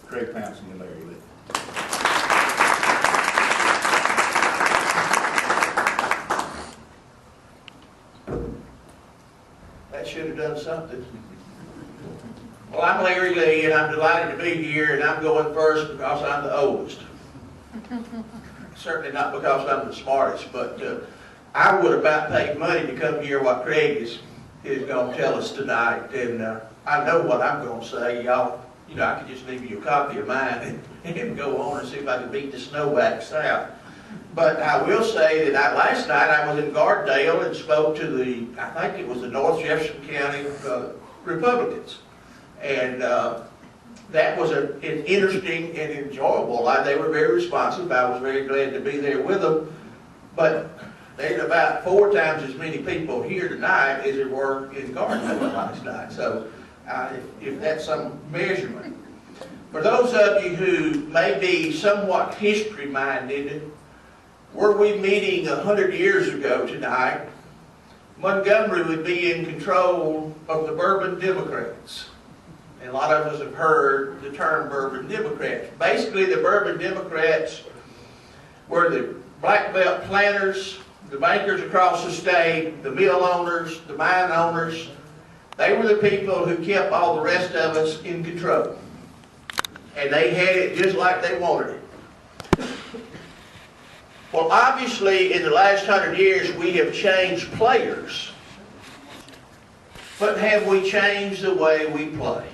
Craig Pouncey and Larry Lee. That should have done something. Well, I'm Larry Lee, and I'm delighted to be here, and I'm going first because I'm the oldest. Certainly not because I'm the smartest, but I would about paid money to come hear what Craig is going to tell us tonight, and I know what I'm going to say. Y'all, you know, I could just leave you a copy of mine and go on and see if I can beat the snow back south. But I will say that last night I was in Gardendale and spoke to I think it was the North Jefferson County Republicans. And that was an interesting and enjoyable. They were very responsive. I was very glad to be there with them. But there's about 4 times as many people here tonight as there were in Gardendale last night. So if that's some measurement. For those of you who may be somewhat history-minded, were we meeting 100 years ago tonight, Montgomery would be in control of the Bourbon Democrats. And a lot of us have heard the term Bourbon Democrats. Basically, the Bourbon Democrats were the black belt planters, the bankers across the state, the mill owners, the mine owners. They were the people who kept all the rest of us in control. And they had it just like they wanted it. Well, obviously, in the last 100 years, we have changed players. But have we changed the way we play?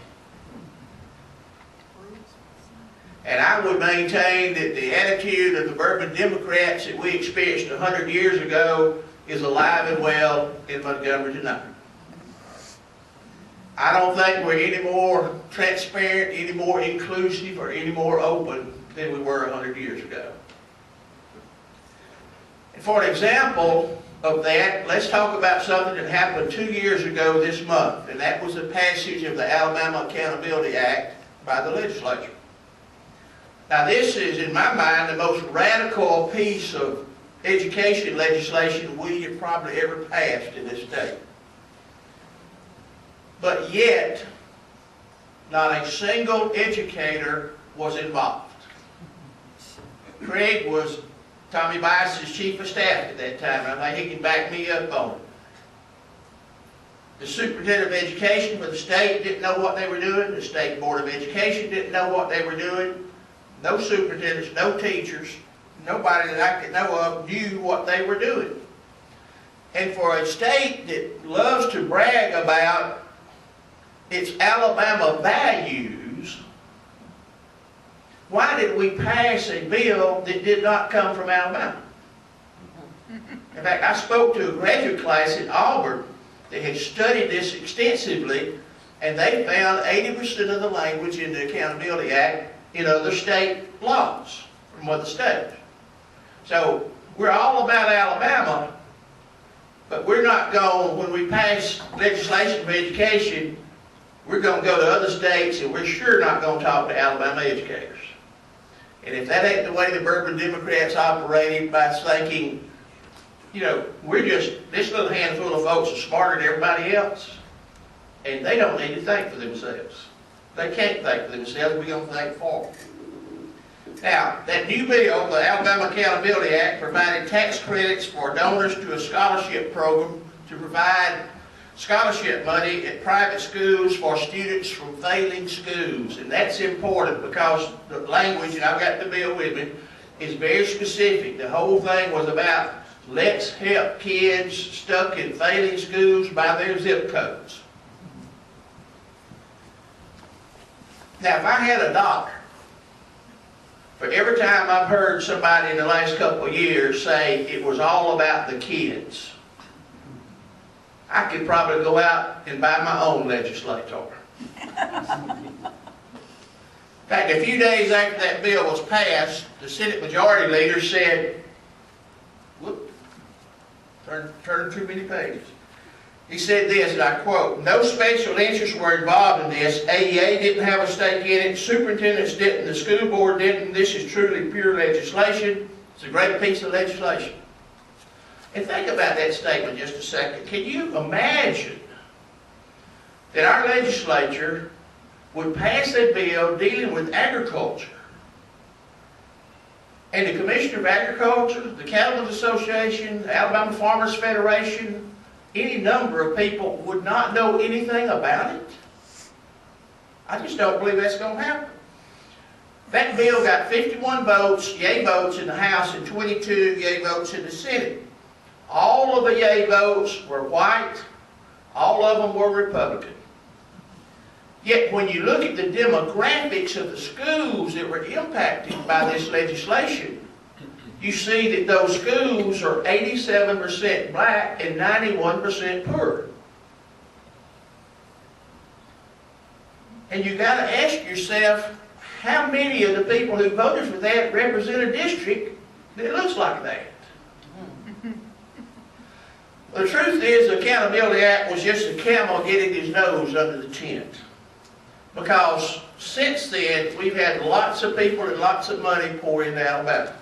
And I would maintain that the attitude of the Bourbon Democrats that we experienced 100 years ago is alive and well in Montgomery tonight. I don't think we're any more transparent, any more inclusive, or any more open than we were 100 years ago. And for an example of that, let's talk about something that happened 2 years ago this month, and that was the passage of the Alabama Accountability Act by the legislature. Now this is, in my mind, the most radical piece of education legislation we have probably ever passed in this state. But yet, not a single educator was involved. Craig was Tommy Bice's chief of staff at that time, and I think he can back me up on it. The superintendent of education for the state didn't know what they were doing. The state board of education didn't know what they were doing. No superintendents, no teachers, nobody that I could know of knew what they were doing. And for a state that loves to brag about its Alabama values, why did we pass a bill that did not come from Alabama? In fact, I spoke to a graduate class at Auburn that had studied this extensively, and they found 80% of the language in the Accountability Act in other state laws from other states. So we're all about Alabama, but we're not going, when we pass legislation for education, we're going to go to other states, and we're sure not going to talk to Alabama educators. And if that ain't the way the Bourbon Democrats operated, by thinking, you know, we're just, this little handful of folks are smarter than everybody else, and they don't need to think for themselves. They can't think for themselves, we're going to think for them. Now, that new bill, the Alabama Accountability Act, provided tax credits for donors to a scholarship program to provide scholarship money at private schools for students from failing schools. And that's important because the language, and I've got the bill with me, is very specific. The whole thing was about let's help kids stuck in failing schools by their zip codes. Now, if I had a dollar for every time I've heard somebody in the last couple of years say it was all about the kids, I could probably go out and buy my own legislator. In fact, a few days after that bill was passed, the Senate Majority Leader said, whoop, turned too many pages. He said this, and I quote, "No special interests were involved in this. AEA didn't have a stake in it. Superintendents didn't. The school board didn't. This is truly pure legislation. It's a great piece of legislation." And think about that statement just a second. Can you imagine that our legislature would pass a bill dealing with agriculture. And the Commissioner of Agriculture, the Cattlemen's Association, the Alabama Farmers Federation, any number of people would not know anything about it. I just don't believe that's going to happen. That bill got 51 votes, yay votes in the House, and 22 yay votes in the Senate. All of the yay votes were white. All of them were Republican. Yet when you look at the demographics of the schools that were impacted by this legislation, you see that those schools are 87% black and 91% poor. And you got to ask yourself, how many of the people who voted for that represent a district that looks like that? The truth is, the Accountability Act was just a camel getting his nose under the tent. Because since then, we've had lots of people and lots of money pour into Alabama.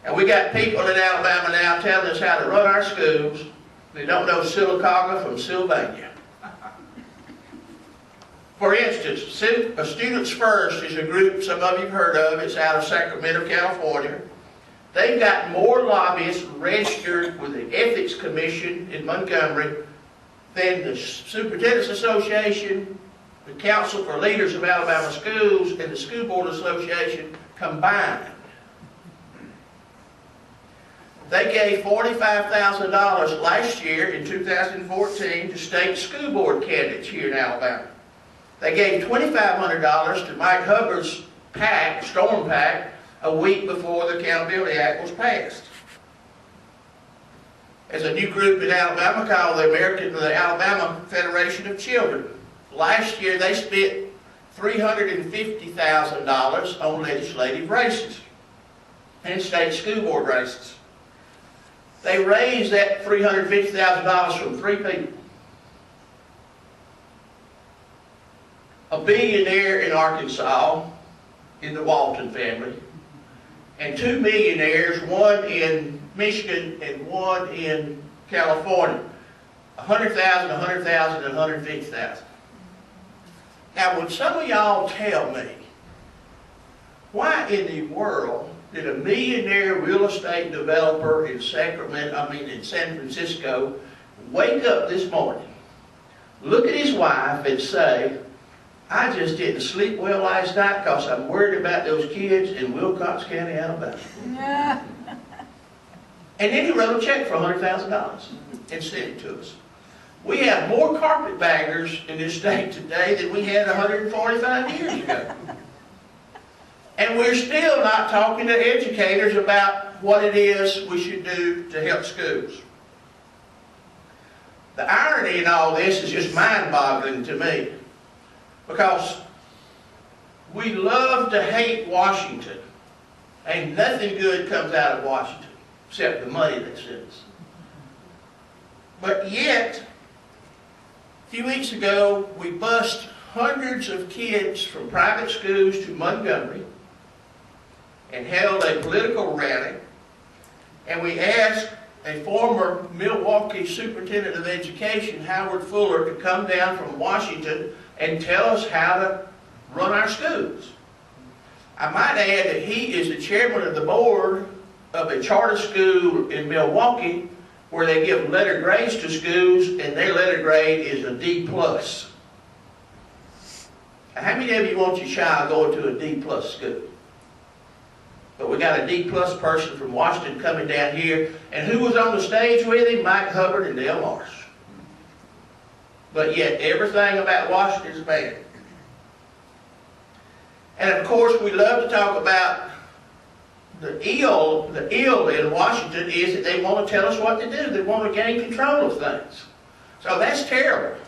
And we got people in Alabama now telling us how to run our schools. They don't know Sylacauga from Sylvania. For instance, Students First is a group some of you have heard of. It's out of Sacramento, California. They've got more lobbyists registered with the Ethics Commission in Montgomery than the Superintendent's Association, the Council for Leaders of Alabama Schools, and the School Board Association combined. They gave $45,000 last year in 2014 to state school board candidates here in Alabama. They gave $2,500 to Mike Hubbard's PAC, Storm PAC, a week before the Accountability Act was passed. There's a new group in Alabama called the Alabama Federation of Children. Last year they spent $350,000 on legislative races and state school board races. They raised that $350,000 from three people. A billionaire in Arkansas, in the Walton family, and two millionaires, one in Michigan and one in California. $100,000, $100,000, and $150,000. Now, would some of y'all tell me, why in the world did a millionaire real estate developer in San Francisco wake up this morning, look at his wife and say, I just didn't sleep well last night because I'm worried about those kids in Wilcox County, Alabama. And then he wrote a check for $100,000 and sent it to us. We have more carpetbaggers in this state today than we had 145 years ago. And we're still not talking to educators about what it is we should do to help schools. The irony in all this is just mind-boggling to me. Because we love to hate Washington. And nothing good comes out of Washington, except the money they send us. But yet, a few weeks ago, we bused hundreds of kids from private schools to Montgomery and held a political rally. And we asked a former Milwaukee Superintendent of Education, Howard Fuller, to come down from Washington and tell us how to run our schools. I might add that he is the chairman of the board of a charter school in Milwaukee where they give letter grades to schools, and their letter grade is a D+. How many of you want your child going to a D+ school? But we got a D+ person from Washington coming down here, and who was on the stage with him? Mike Hubbard and Dale Morris. But yet everything about Washington is bad. And of course we love to talk about the ill in Washington is that they want to tell us what to do. They want to gain control of things. So that's terrible.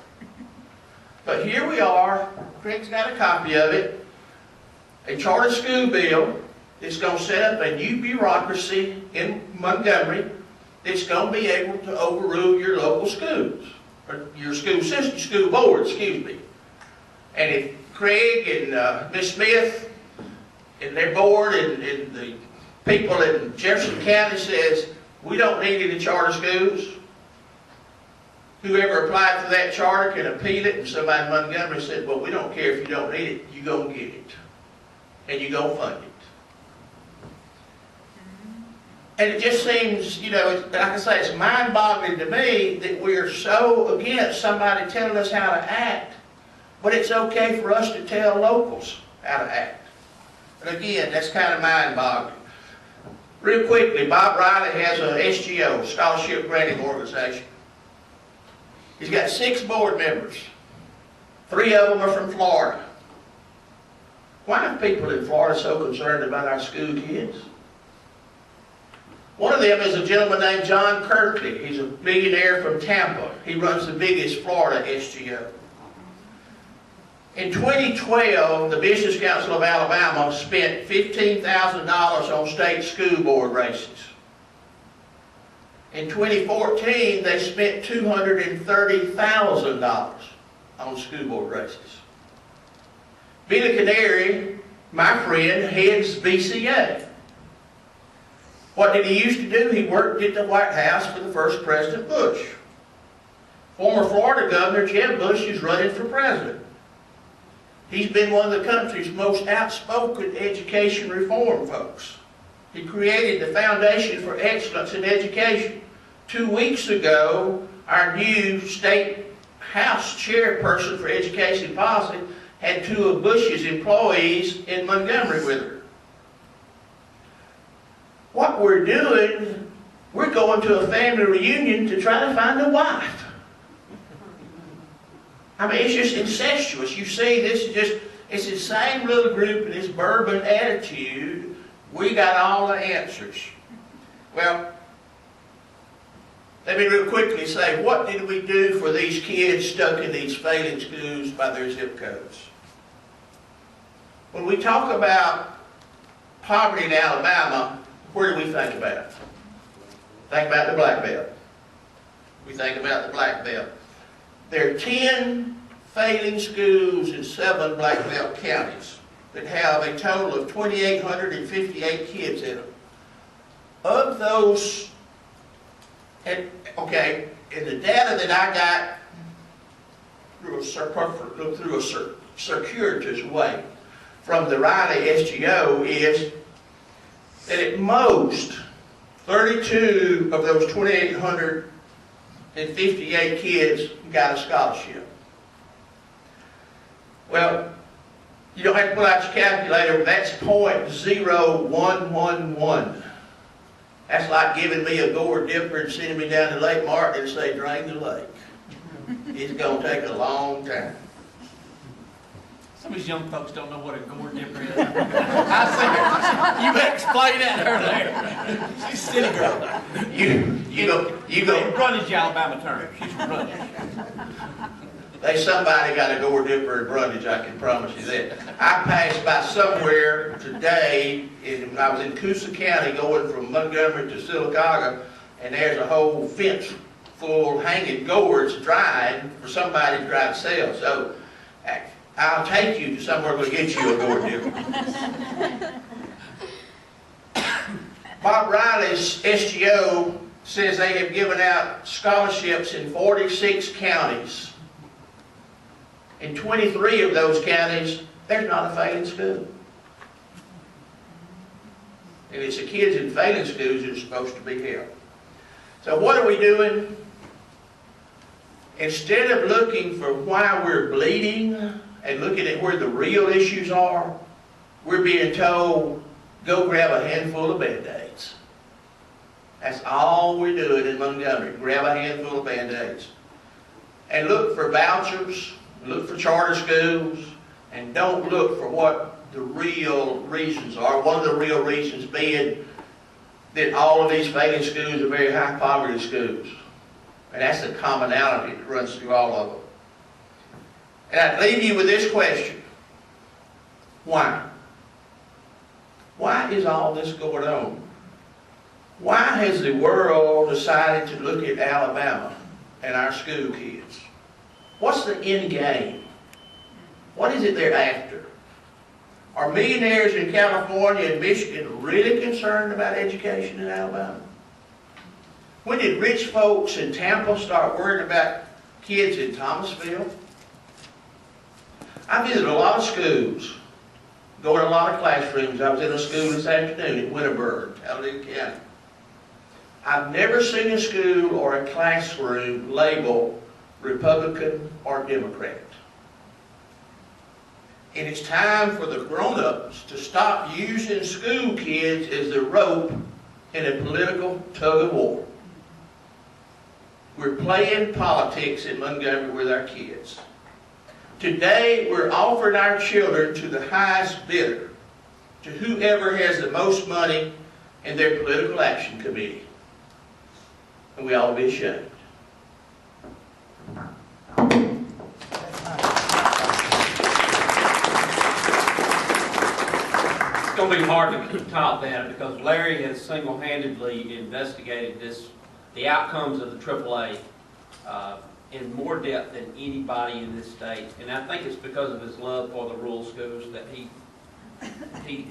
But here we are, Craig's got a copy of it, a charter school bill that's going to set up a new bureaucracy in Montgomery that's going to be able to overrule your local schools. Or your school system, school board, excuse me. And if Craig and Miss Smith and their board and the people in Jefferson County says, we don't need any charter schools, Whoever applied for that charter can appeal it, and somebody in Montgomery said, well, we don't care if you don't need it, you're going to get it. And you're going to fund it. And it just seems, you know, like I say, it's mind-boggling to me that we're so against somebody telling us how to act, but it's okay for us to tell locals how to act. And again, that's kind of mind-boggling. Real quickly, Bob Riley has a SGO, Scholarship Granting Organization. He's got 6 board members. 3 of them are from Florida. Why are people in Florida so concerned about our school kids? One of them is a gentleman named John Kirkley. He's a millionaire from Tampa. He runs the biggest Florida SGO. In 2012, the Business Council of Alabama spent $15,000 on state school board races. In 2014, they spent $230,000 on school board races. Billy Canary, my friend, heads BCA. What did he used to do? He worked at the White House for the first President Bush. Former Florida Governor Jeb Bush is running for president. He's been one of the country's most outspoken education reform folks. He created the Foundation for Excellence in Education. 2 weeks ago, our new state House chairperson for education policy had 2 of Bush's employees in Montgomery with her. What we're doing, we're going to a family reunion to try to find a wife. I mean, it's just incestuous. You see, this is just, it's the same little group in this bourbon attitude. We got all the answers. Well, let me real quickly say, what did we do for these kids stuck in these failing schools by their zip codes? When we talk about poverty in Alabama, where do we think about? Think about the black belt. We think about the black belt. There are 10 failing schools in 7 black belt counties that have a total of 2,858 kids in them. Of those, and the data that I got through a circuitous way from the Riley SGO is that at most 32 of those 2,858 kids got a scholarship. Well, you don't have to pull out your calculator, but that's 0.0111. That's like giving me a gourd dipper and sending me down to Lake Martin and say, drain the lake. It's going to take a long time. Some of these young folks don't know what a gourd dipper is. I said, you better explain that to her there. She's a city girl. You go. Brundage, Alabama term. She's from Brundage. Somebody got a gourd dipper in Brundage, I can promise you that. I passed by somewhere today, I was in Coosa County going from Montgomery to Sylacauga, and there's a whole fence full of hanging gourds dried for somebody to try to sell. So I'll take you to somewhere to get you a gourd dipper. Bob Riley's SGO says they have given out scholarships in 46 counties. In 23 of those counties, there's not a failing school. And it's the kids in failing schools that are supposed to be helped. So what are we doing? Instead of looking for why we're bleeding and looking at where the real issues are, we're being told, go grab a handful of Band-Aids. That's all we're doing in Montgomery, grab a handful of Band-Aids. And look for vouchers, look for charter schools, and don't look for what the real reasons are. One of the real reasons being that all of these failing schools are very high poverty schools. And that's the commonality that runs through all of them. And I'd leave you with this question. Why? Why is all this going on? Why has the world decided to look at Alabama and our school kids? What's the end game? What is it they're after? Are millionaires in California and Michigan really concerned about education in Alabama? When did rich folks in Tampa start worrying about kids in Thomasville. I visit a lot of schools, go in a lot of classrooms. I was in a school this afternoon in Winterburg, Talladega County. I've never seen a school or a classroom labeled Republican or Democrat. And it's time for the grown-ups to stop using school kids as the rope in a political tug-of-war. We're playing politics in Montgomery with our kids. Today, we're offering our children to the highest bidder, to whoever has the most money in their political action committee. And we ought to be ashamed. It's going to be hard to top that because Larry has single-handedly investigated the outcomes of the AAA in more depth than anybody in this state. And I think it's because of his love for the rural schools that he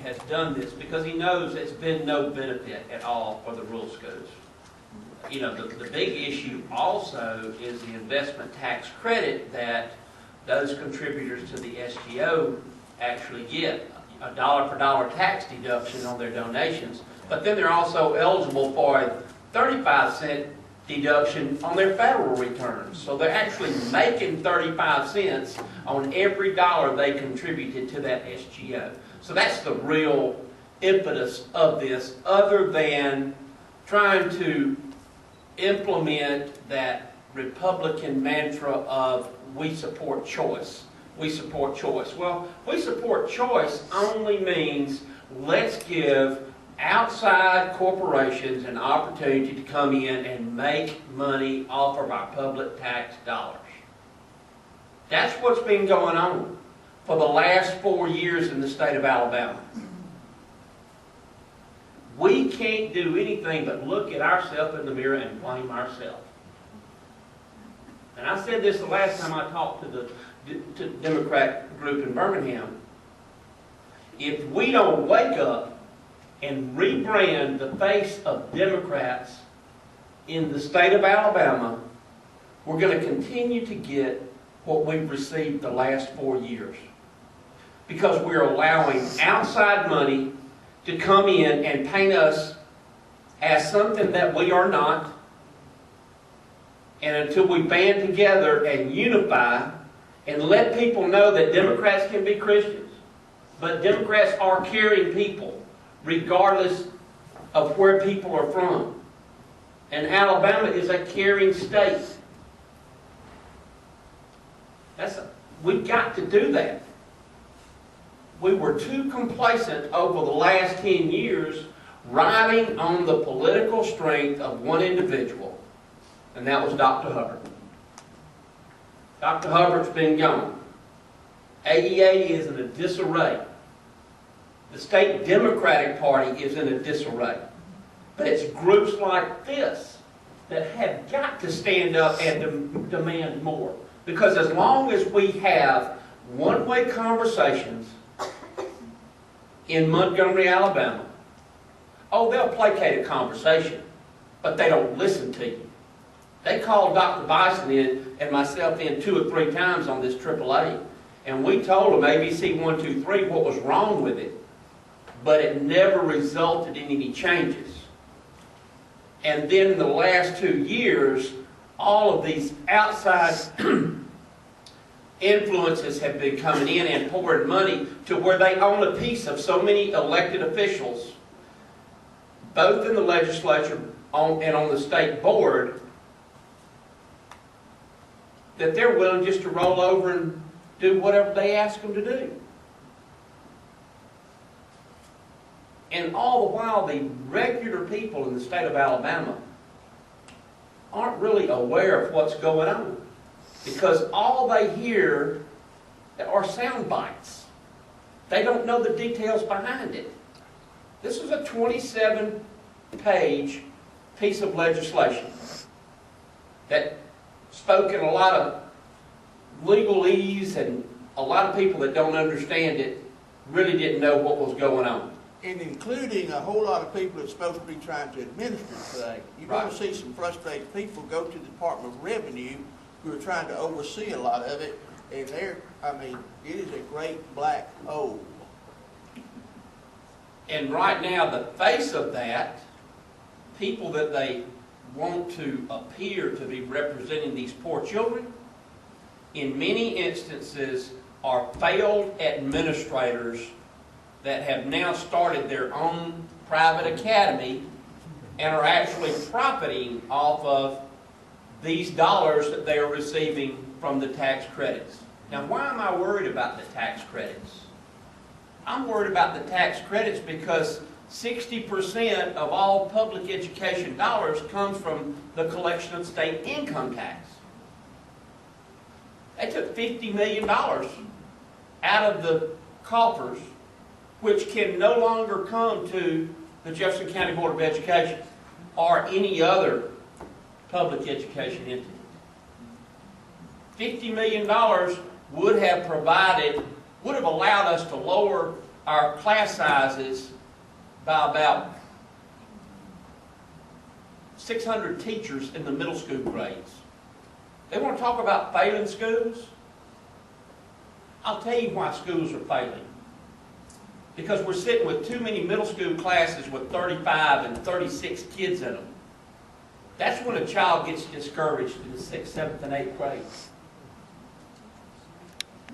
has done this, because he knows it's been no benefit at all for the rural schools. You know, the big issue also is the investment tax credit that those contributors to the SGO actually get. A dollar-for-dollar tax deduction on their donations, but then they're also eligible for a 35-cent deduction on their federal returns. So they're actually making 35 cents on every dollar they contributed to that SGO. So that's the real impetus of this, other than trying to implement that Republican mantra of we support choice. We support choice. Well, we support choice only means let's give outside corporations an opportunity to come in and make money off of our public tax dollars. That's what's been going on for the last 4 years in the state of Alabama. We can't do anything but look at ourselves in the mirror and blame ourselves. And I said this the last time I talked to the Democrat group in Birmingham. If we don't wake up and rebrand the face of Democrats in the state of Alabama, we're going to continue to get what we've received the last 4 years. Because we're allowing outside money to come in and paint us as something that we are not. And until we band together and unify and let people know that Democrats can be Christians, but Democrats are caring people, regardless of where people are from. And Alabama is a caring state. We've got to do that. We were too complacent over the last 10 years riding on the political strength of one individual, and that was Dr. Hubbard. Dr. Hubbard's been gone. AAA is in a disarray. The state Democratic Party is in a disarray. But it's groups like this that have got to stand up and demand more. Because as long as we have one-way conversations in Montgomery, Alabama, they'll placate a conversation, but they don't listen to you. They called Dr. Bison in and myself in 2 or 3 times on this AAA, and we told them ABC 1, 2, 3 what was wrong with it, but it never resulted in any changes. And then in the last 2 years, all of these outside influences have been coming in and pouring money to where they own a piece of so many elected officials, both in the legislature and on the state board, that they're willing just to roll over and do whatever they ask them to do. And all the while, the regular people in the state of Alabama aren't really aware of what's going on, because all they hear are sound bites. They don't know the details behind it. This is a 27-page piece of legislation that spoke in a lot of legalese, and a lot of people that don't understand it really didn't know what was going on. And including a whole lot of people that's supposed to be trying to administer the thing. You're going to see some frustrated people go to the Department of Revenue we were trying to oversee a lot of it, and I mean, it is a great black hole. And right now, the face of that, people that they want to appear to be representing these poor children, in many instances are failed administrators that have now started their own private academy and are actually profiting off of these dollars that they are receiving from the tax credits. Now, why am I worried about the tax credits? I'm worried about the tax credits because 60% of all public education dollars comes from the collection of state income tax. They took $50 million out of the coffers, which can no longer come to the Jefferson County Board of Education or any other public education entity. $50 million would have allowed us to lower our class sizes by about 600 teachers in the middle school grades. They want to talk about failing schools? I'll tell you why schools are failing. Because we're sitting with too many middle school classes with 35 and 36 kids in them. That's when a child gets discouraged in the 6th, 7th, and 8th grades.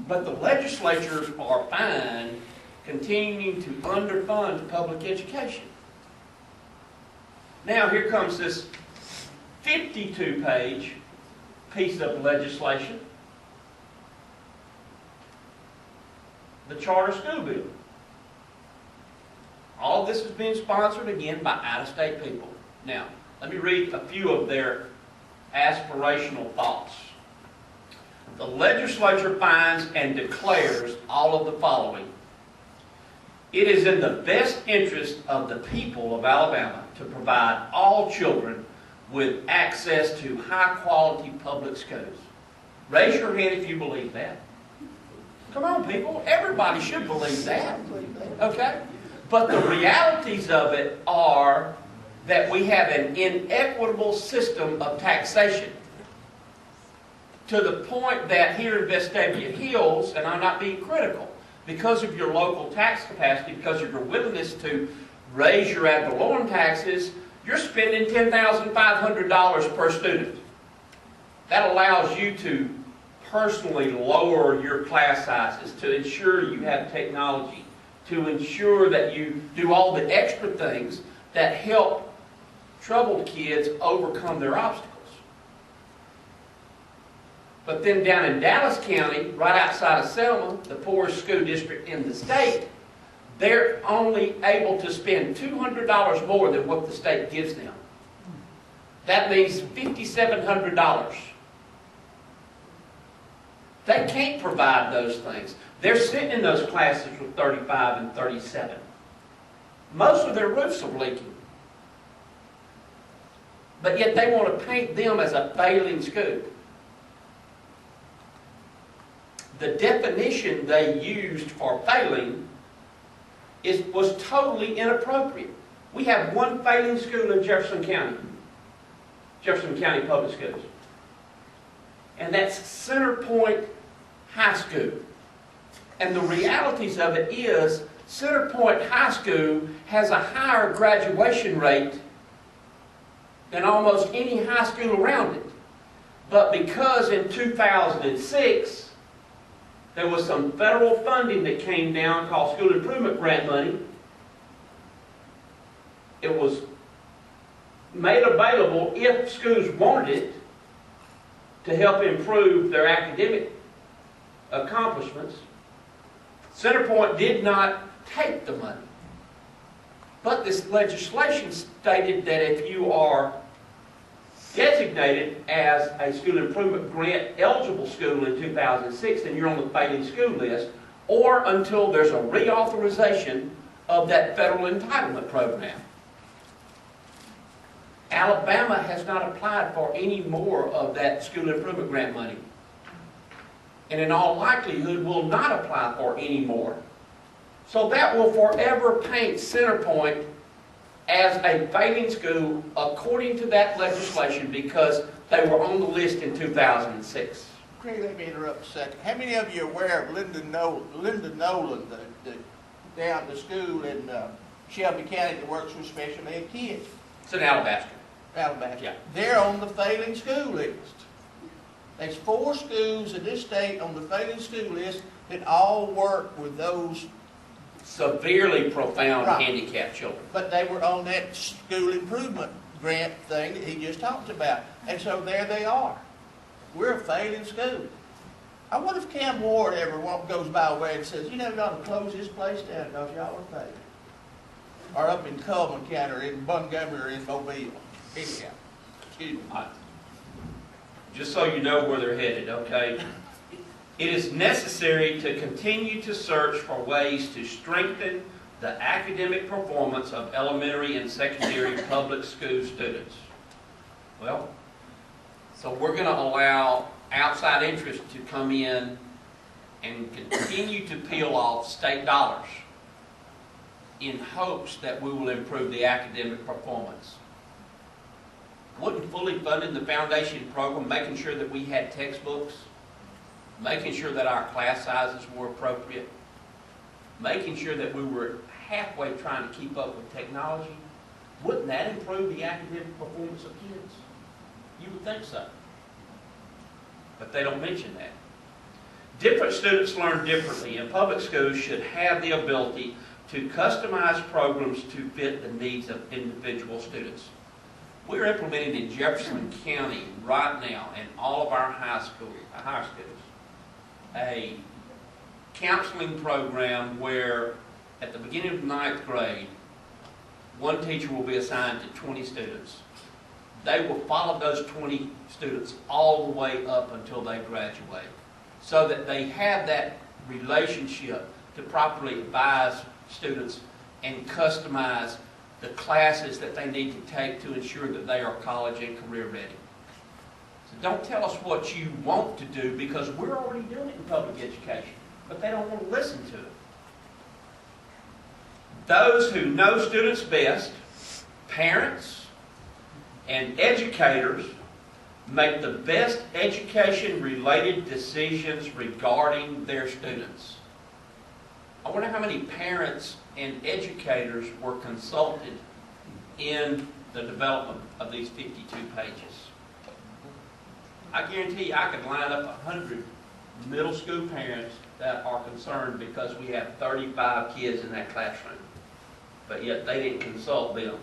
But the legislatures are fine continuing to underfund public education. Now here comes this 52-page piece of legislation, the charter school bill. All of this is being sponsored again by out-of-state people. Now, let me read a few of their aspirational thoughts. The legislature finds and declares all of the following. It is in the best interest of the people of Alabama to provide all children with access to high-quality public schools. Raise your hand if you believe that. Come on, people. Everybody should believe that. Okay? But the realities of it are that we have an inequitable system of taxation to the point that here in Vestavia Hills, and I'm not being critical, because of your local tax capacity, because of your willingness to raise your ad valorem taxes, you're spending $10,500 per student. That allows you to personally lower your class sizes, to ensure you have technology, to ensure that you do all the extra things that help troubled kids overcome their obstacles. But then down in Dallas County, right outside of Selma, the poorest school district in the state, they're only able to spend $200 more than what the state gives them. That means $5,700. They can't provide those things. They're sitting in those classes with 35 and 37. Most of their roofs are leaking. But yet they want to paint them as a failing school. The definition they used for failing was totally inappropriate. We have one failing school in Jefferson County Public Schools. And that's Center Point High School. And the realities of it is Center Point High School has a higher graduation rate than almost any high school around it. But because in 2006, there was some federal funding that came down called School Improvement Grant money. It was made available if schools wanted it to help improve their academic accomplishments. Centerpoint did not take the money. But this legislation stated that if you are designated as a school improvement grant eligible school in 2006, then you're on the failing school list, or until there's a reauthorization of that federal entitlement program. Alabama has not applied for any more of that school improvement grant money, and in all likelihood will not apply for any more. So that will forever paint Centerpoint as a failing school according to that legislation because they were on the list in 2006. Craig, let me interrupt a second. How many of you are aware of Linda Nolan, the down the school in Shelby County that works with special ed kids? It's in Alabaster. Alabama. Yeah. They're on the failing school list. There's 4 schools in this state on the failing school list that all work with those, Severely profound Right. handicapped children. but they were on that school improvement grant thing that he just talked about. And so there they are. We're a failing school. I wonder if Cam Ward ever goes by away and says, you know, you ought to close this place down because y'all are failing. Or up in Coleman County or in Montgomery or in Mobile. Anyhow, excuse me. Just so you know where they're headed, okay? It is necessary to continue to search for ways to strengthen the academic performance of elementary and secondary public school students. Well, so we're going to allow outside interest to come in and continue to peel off state dollars in hopes that we will improve the academic performance. Wouldn't fully funding the foundation program, making sure that we had textbooks, making sure that our class sizes were appropriate, making sure that we were halfway trying to keep up with technology, wouldn't that improve the academic performance of kids? You would think so. But they don't mention that. Different students learn differently, and public schools should have the ability to customize programs to fit the needs of individual students. We're implementing in Jefferson County right now in all of our high schools, a counseling program where at the beginning of the 9th grade, one teacher will be assigned to 20 students. They will follow those 20 students all the way up until they graduate, so that they have that relationship to properly advise students and customize the classes that they need to take to ensure that they are college and career ready. So don't tell us what you want to do, because we're already doing it in public education, but they don't want to listen to it. Those who know students best, parents and educators, make the best education-related decisions regarding their students. I wonder how many parents and educators were consulted in the development of these 52 pages. I guarantee you I could line up 100 middle school parents that are concerned because we have 35 kids in that classroom, but yet they didn't consult them.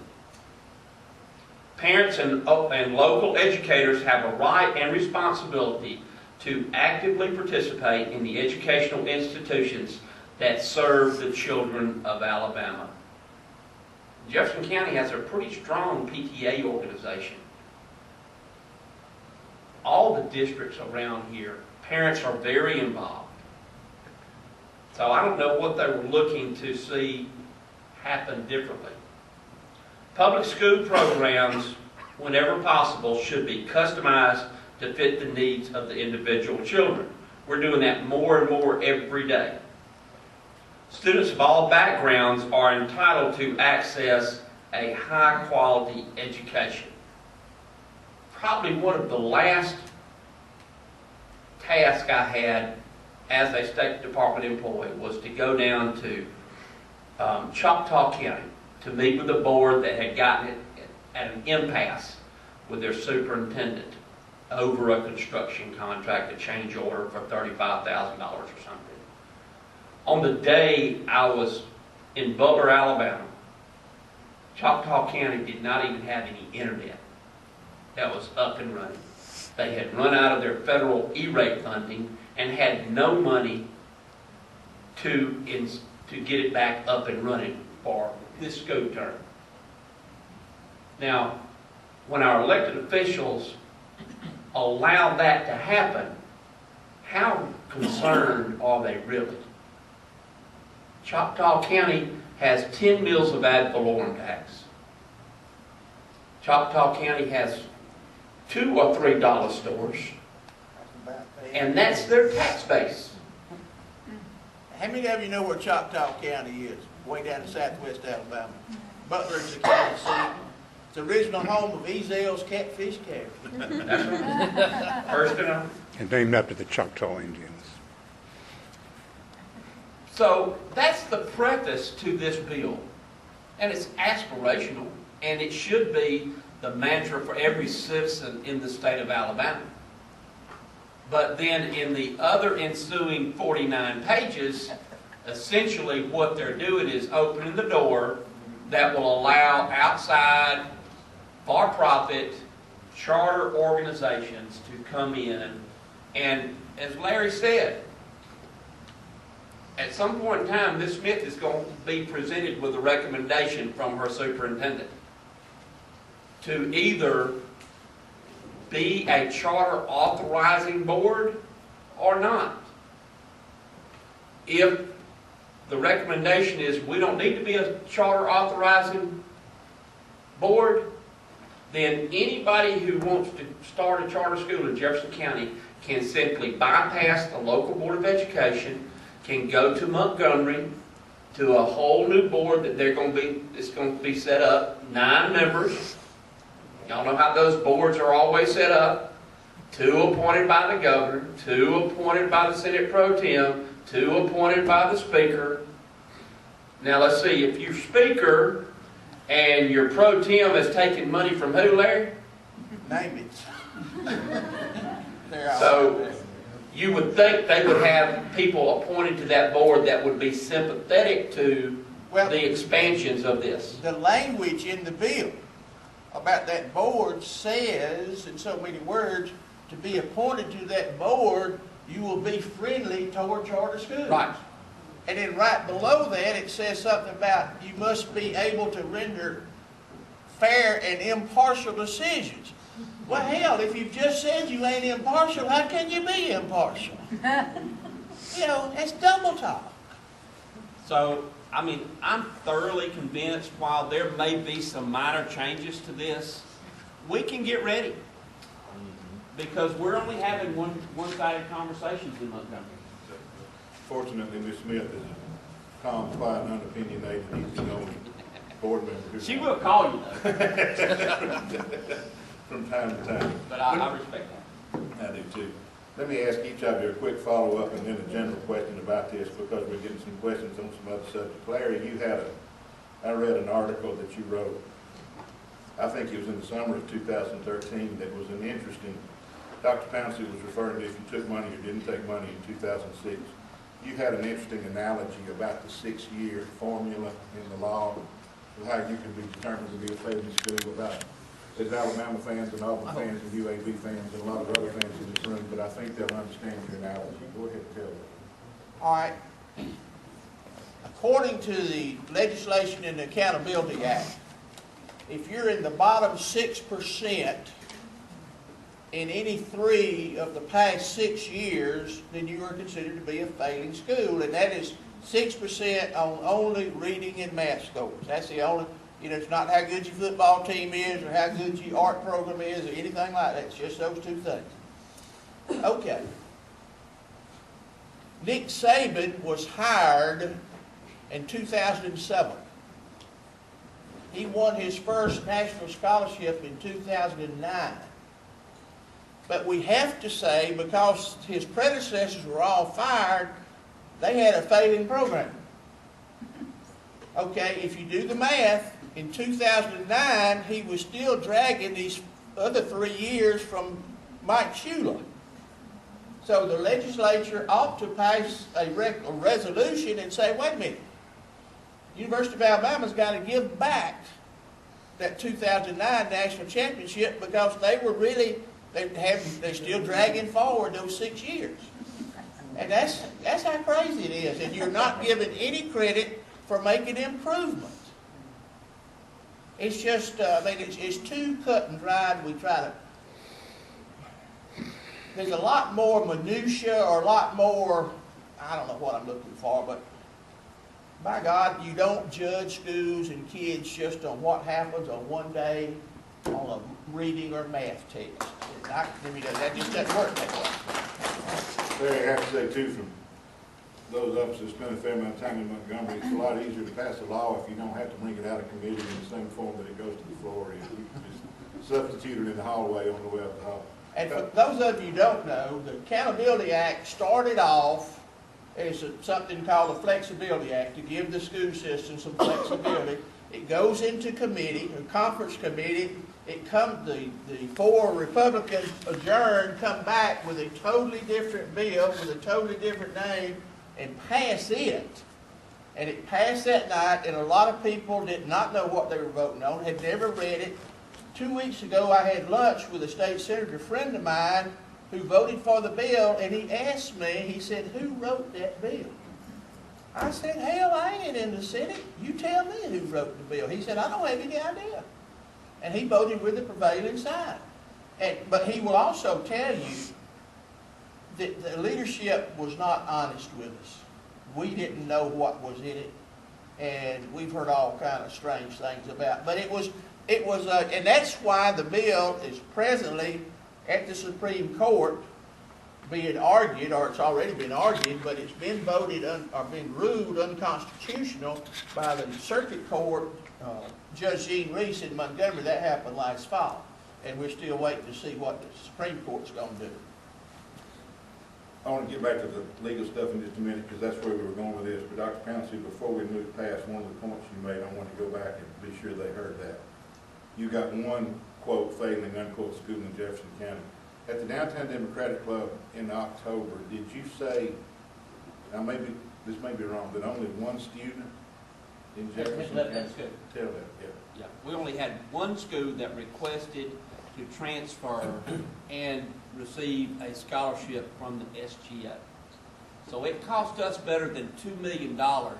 Parents and local educators have a right and responsibility to actively participate in the educational institutions that serve the children of Alabama. Jefferson County has a pretty strong PTA organization. All the districts around here, parents are very involved. So I don't know what they were looking to see happen differently. Public school programs, whenever possible, should be customized to fit the needs of the individual children. We're doing that more and more every day. Students of all backgrounds are entitled to access a high-quality education. Probably one of the last tasks I had as a State Department employee was to go down to Choctaw County to meet with a board that had gotten it at an impasse with their superintendent over a construction contract, a change order for $35,000 or something. On the day I was in Butler, Alabama, Choctaw County did not even have any internet that was up and running. They had run out of their federal E-rate funding and had no money to get it back up and running for this school term. Now, when our elected officials allow that to happen, how concerned are they really? Choctaw County has 10 mills of ad valorem tax. Choctaw County has 2 or 3 dollar stores, and that's their tax base. How many of you know where Choctaw County is? Way down in southwest Alabama. Butler is the county seat. It's the original home of Ezel's Catfish Carry. That's right. First and only. And named after the Choctaw Indians. So that's the preface to this bill. And it's aspirational, and it should be the mantra for every citizen in the state of Alabama. But then in the other ensuing 49 pages, essentially what they're doing is opening the door that will allow outside, for-profit, charter organizations to come in. And as Larry said, at some point in time, Ms. Smith is going to be presented with a recommendation from her superintendent to either be a charter authorizing board or not. If the recommendation is we don't need to be a charter authorizing board, then anybody who wants to start a charter school in Jefferson County can simply bypass the local Board of Education, can go to Montgomery, to a whole new board that it's going to be set up, 9 members. Y'all know how those boards are always set up. 2 appointed by the governor, 2 appointed by the Senate Pro Tem, 2 appointed by the Speaker. Now let's see, if your Speaker and your Pro Tem is taking money from who, Larry? Name it. So you would think they would have people appointed to that board that would be sympathetic to the expansions of this. The language in the bill about that board says, in so many words, to be appointed to that board, you will be friendly toward charter schools. Right. And then right below that, it says something about you must be able to render fair and impartial decisions. Well, hell, if you've just said you ain't impartial, how can you be impartial? You know, that's double talk. So, I mean, I'm thoroughly convinced while there may be some minor changes to this, we can get ready. Because we're only having one-sided conversations in Montgomery. Fortunately, Ms. Smith is calm, quiet, and unopinionated. He's the only board member who... She will call you, though. From time to time. But I respect that. I do too. Let me ask each of you a quick follow-up and then a general question about this because we're getting some questions on some other subjects. Larry, I read an article that you wrote, I think it was in the summer of 2013, that was an interesting, Dr. Pouncey was referring to if you took money or didn't take money in 2006. You had an interesting analogy about the 6-year formula in the law of how you can be determined to be a failing school about there's Alabama fans and Auburn fans and UAB fans and a lot of other fans in this room, but I think they'll understand your analogy. Go ahead and tell them. All right. According to the legislation in the Accountability Act, if you're in the bottom 6% in any 3 of the past 6 years, then you are considered to be a failing school, and that is 6% on only reading and math scores. That's the only, you know, it's not how good your football team is or how good your art program is or anything like that. It's just those 2 things. Okay. Nick Saban was hired in 2007. He won his first national scholarship in 2009. But we have to say, because his predecessors were all fired, they had a failing program. Okay, if you do the math, in 2009, he was still dragging these other 3 years from Mike Shula. So the legislature ought to pass a resolution and say, wait a minute, University of Alabama's got to give back that 2009 national championship because they were really, they're still dragging forward those 6 years. And that's how crazy it is. And you're not given any credit for making improvements. It's just, I mean, it's too cut and dried. We try to, there's a lot more minutia or a lot more, I don't know what I'm looking for, but by God, you don't judge schools and kids just on what happens on one day on a reading or math test. That just doesn't work that way. Larry, I have to say too, from those of us that spend a fair amount of time in Montgomery, it's a lot easier to pass a law if you don't have to bring it out of committee in the same form that it goes to the floor in. You can just substitute it in the hallway on the way up the hall. And for those of you who don't know, the Accountability Act started off as something called the Flexibility Act to give the school system some flexibility. It goes into committee, a conference committee. It comes, the four Republicans adjourn, come back with a totally different bill with a totally different name and pass it. And it passed that night, and a lot of people did not know what they were voting on, had never read it. 2 weeks ago, I had lunch with a state senator friend of mine who voted for the bill, and he asked me, he said, "Who wrote that bill?" I said, "Hell, I ain't in the Senate. You tell me who wrote the bill." He said, "I don't have any idea." And he voted with the prevailing side. But he will also tell you that the leadership was not honest with us. We didn't know what was in it, and we've heard all kind of strange things about. But it was, and that's why the bill is presently at the Supreme Court being argued, or it's already been argued, but it's been voted or been ruled unconstitutional by the Circuit Court, Judge Gene Reese in Montgomery. That happened last fall, and we're still waiting to see what the Supreme Court's going to do. I want to get back to the legal stuff in just a minute, because that's where we were going with this. But Dr. Pouncey, before we move past one of the points you made, I want to go back and be sure they heard that. You got one, quote, failing, unquote, school in Jefferson County. At the Downtown Democratic Club in October, did you say, now maybe, this may be wrong, but only one student in Jefferson County? That's good. Tell that, yeah. Yeah, we only had one school that requested to transfer and receive a scholarship from the SGO. So it cost us better than $2 million to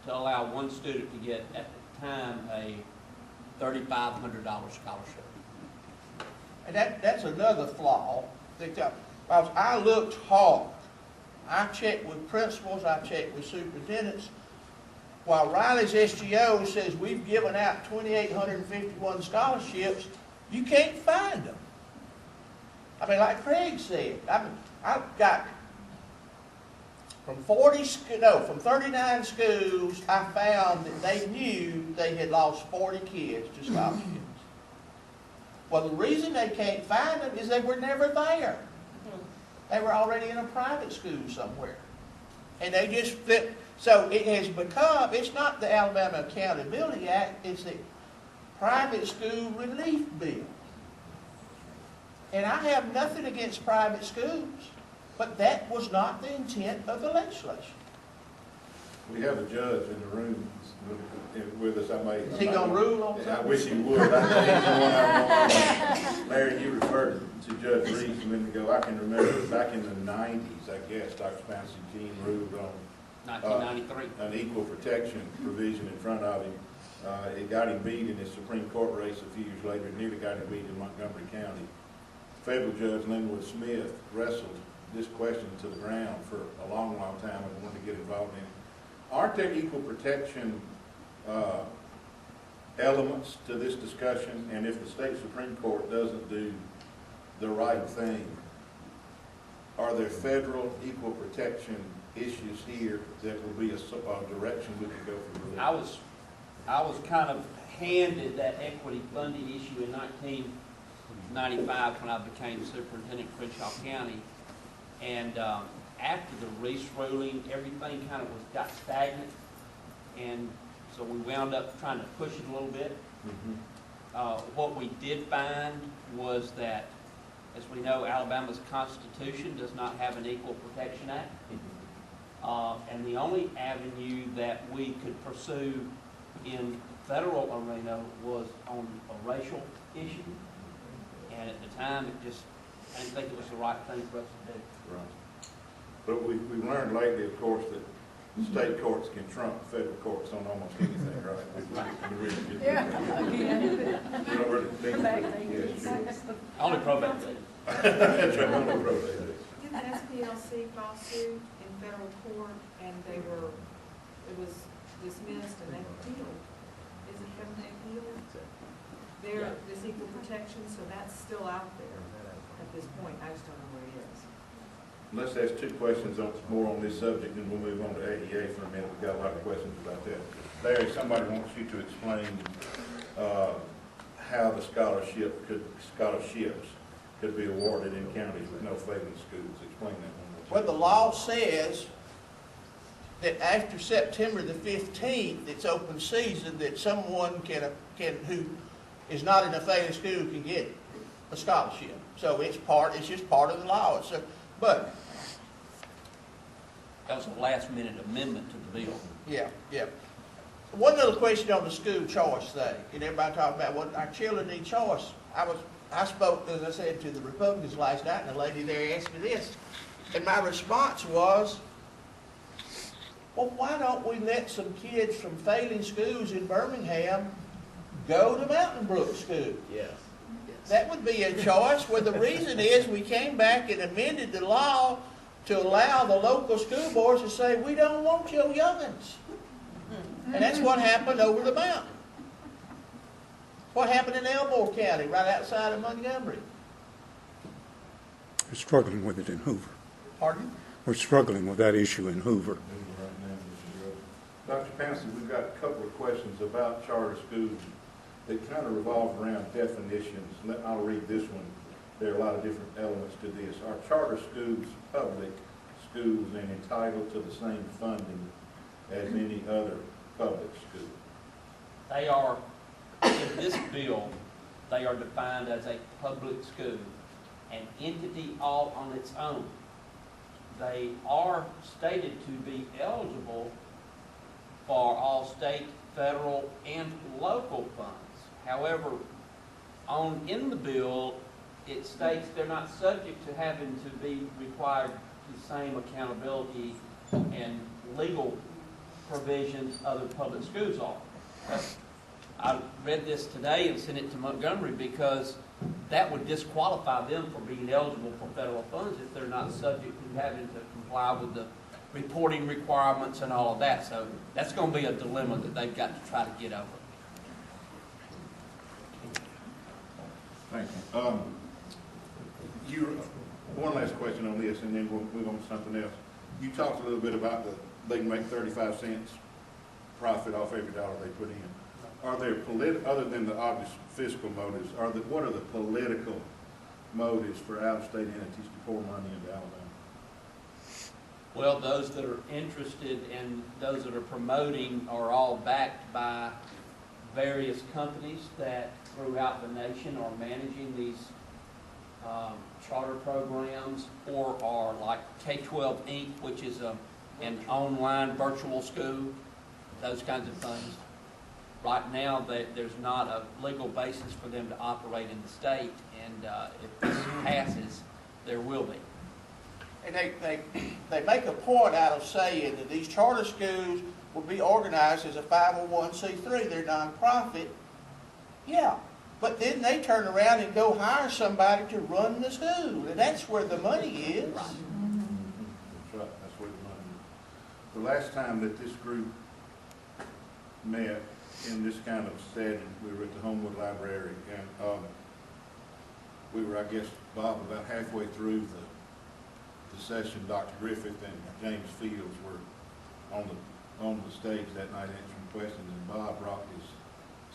allow one student to get, at the time, a $3,500 scholarship. And that's another flaw. Because I looked hard. I checked with principals, I checked with superintendents. While Riley's SGO says we've given out 2,851 scholarships, you can't find them. I mean, like Craig said, I've got from 39 schools, I found that they knew they had lost 40 kids to scholarships. Well, the reason they can't find them is they were never there. They were already in a private school somewhere. And they just flipped. So it has become, it's not the Alabama Accountability Act, it's the Private School Relief Bill. And I have nothing against private schools, but that was not the intent of the legislation. We have a judge in the room with us. Is he going to rule on I something? wish he would. I know he's the one I want. Larry, you referred to Judge Reese a minute ago. I can remember back in the 90s, I guess, Dr. Pouncey Jean ruled on 1993. an equal protection provision in front of him. It got him beat in his Supreme Court race a few years later. It nearly got him beat in Montgomery County. Federal Judge Linwood Smith wrestled this question to the ground for a long, long time and wanted to get involved in it. Aren't there equal protection elements to this discussion? And if the state Supreme Court doesn't do the right thing, are there federal equal protection issues here that will be a direction we could go for relief? I was kind of handed that equity funding issue in 1995 when I became superintendent of Crenshaw County. And after the Reese ruling, everything kind of got stagnant. And so we wound up trying to push it a little bit. What we did find was that, as we know, Alabama's Constitution does not have an Equal Protection Act. And the only avenue that we could pursue in federal arena was on a racial issue. And at the time, I didn't think it was the right thing for us to do. Right. But we've learned lately, of course, that state courts can trump federal courts on almost anything, right? We really get Only probate. That's right, only probate. Did the SPLC file suit in federal court and it was dismissed and they appealed? Is it from the appeal? This equal protection, so that's still out there at this point. I just don't know where it is. Let's ask two questions more on this subject, and we'll move on to AEA for a minute. We've got a lot of questions about that. Larry, somebody wants you to explain how the scholarships could be awarded in counties with no failing schools. Explain that one. Well, the law says that after September the 15th, it's open season, that someone who is not in a failing school can get a scholarship. So it's just part of the law. But That was a last-minute amendment to the bill. yeah. One little question on the school choice thing, and everybody talking about what our children need choice. I spoke, as I said, to the Republicans last night, and the lady there asked me this, and my response was, well, why don't we let some kids from failing schools in Birmingham go to Mountain Brook School? Yes. That would be a choice. Well, the reason is we came back and amended the law to allow the local school boards to say, we don't want your youngins. And that's what happened over the mountain. What happened in Elmore County, right outside of Montgomery? We're struggling with it in Hoover. Pardon? We're struggling with that issue in Hoover. Dr. Pouncey, we've got a couple of questions about charter schools that kind of revolve around definitions. I'll read this one. There are a lot of different elements to this. Are charter schools public schools and entitled to the same funding as any other public school? They are, in this bill, they are defined as a public school, an entity all on its own. They are stated to be eligible for all state, federal, and local funds. However, in the bill, it states they're not subject to having to be required the same accountability and legal provisions other public schools are. I read this today and sent it to Montgomery because that would disqualify them from being eligible for federal funds if they're not subject to having to comply with the reporting requirements and all of that. So that's going to be a dilemma that they've got to try to get over. Thank you. One last question on this, and then we'll move on to something else. You talked a little bit about they can make 35 cents profit off every dollar they put in. Are there other than the obvious fiscal motives, what are the political motives for out-of-state entities to pour money into Alabama? Well, those that are interested and those that are promoting are all backed by various companies that throughout the nation are managing these charter programs, or are like K-12 Inc., which is an online virtual school, those kinds of things. Right now, there's not a legal basis for them to operate in the state, and if this passes, there will be. And they make a point out of saying that these charter schools will be organized as a 501c3. They're nonprofit. Yeah, but then they turn around and go hire somebody to run the school, and that's where the money is. That's right. That's where the money is. The last time that this group met in this kind of setting, we were at the Homewood Library, and we were, I guess, Bob, about halfway through the session. Dr. Griffith and James Fields were on the stage that night answering questions, and Bob brought his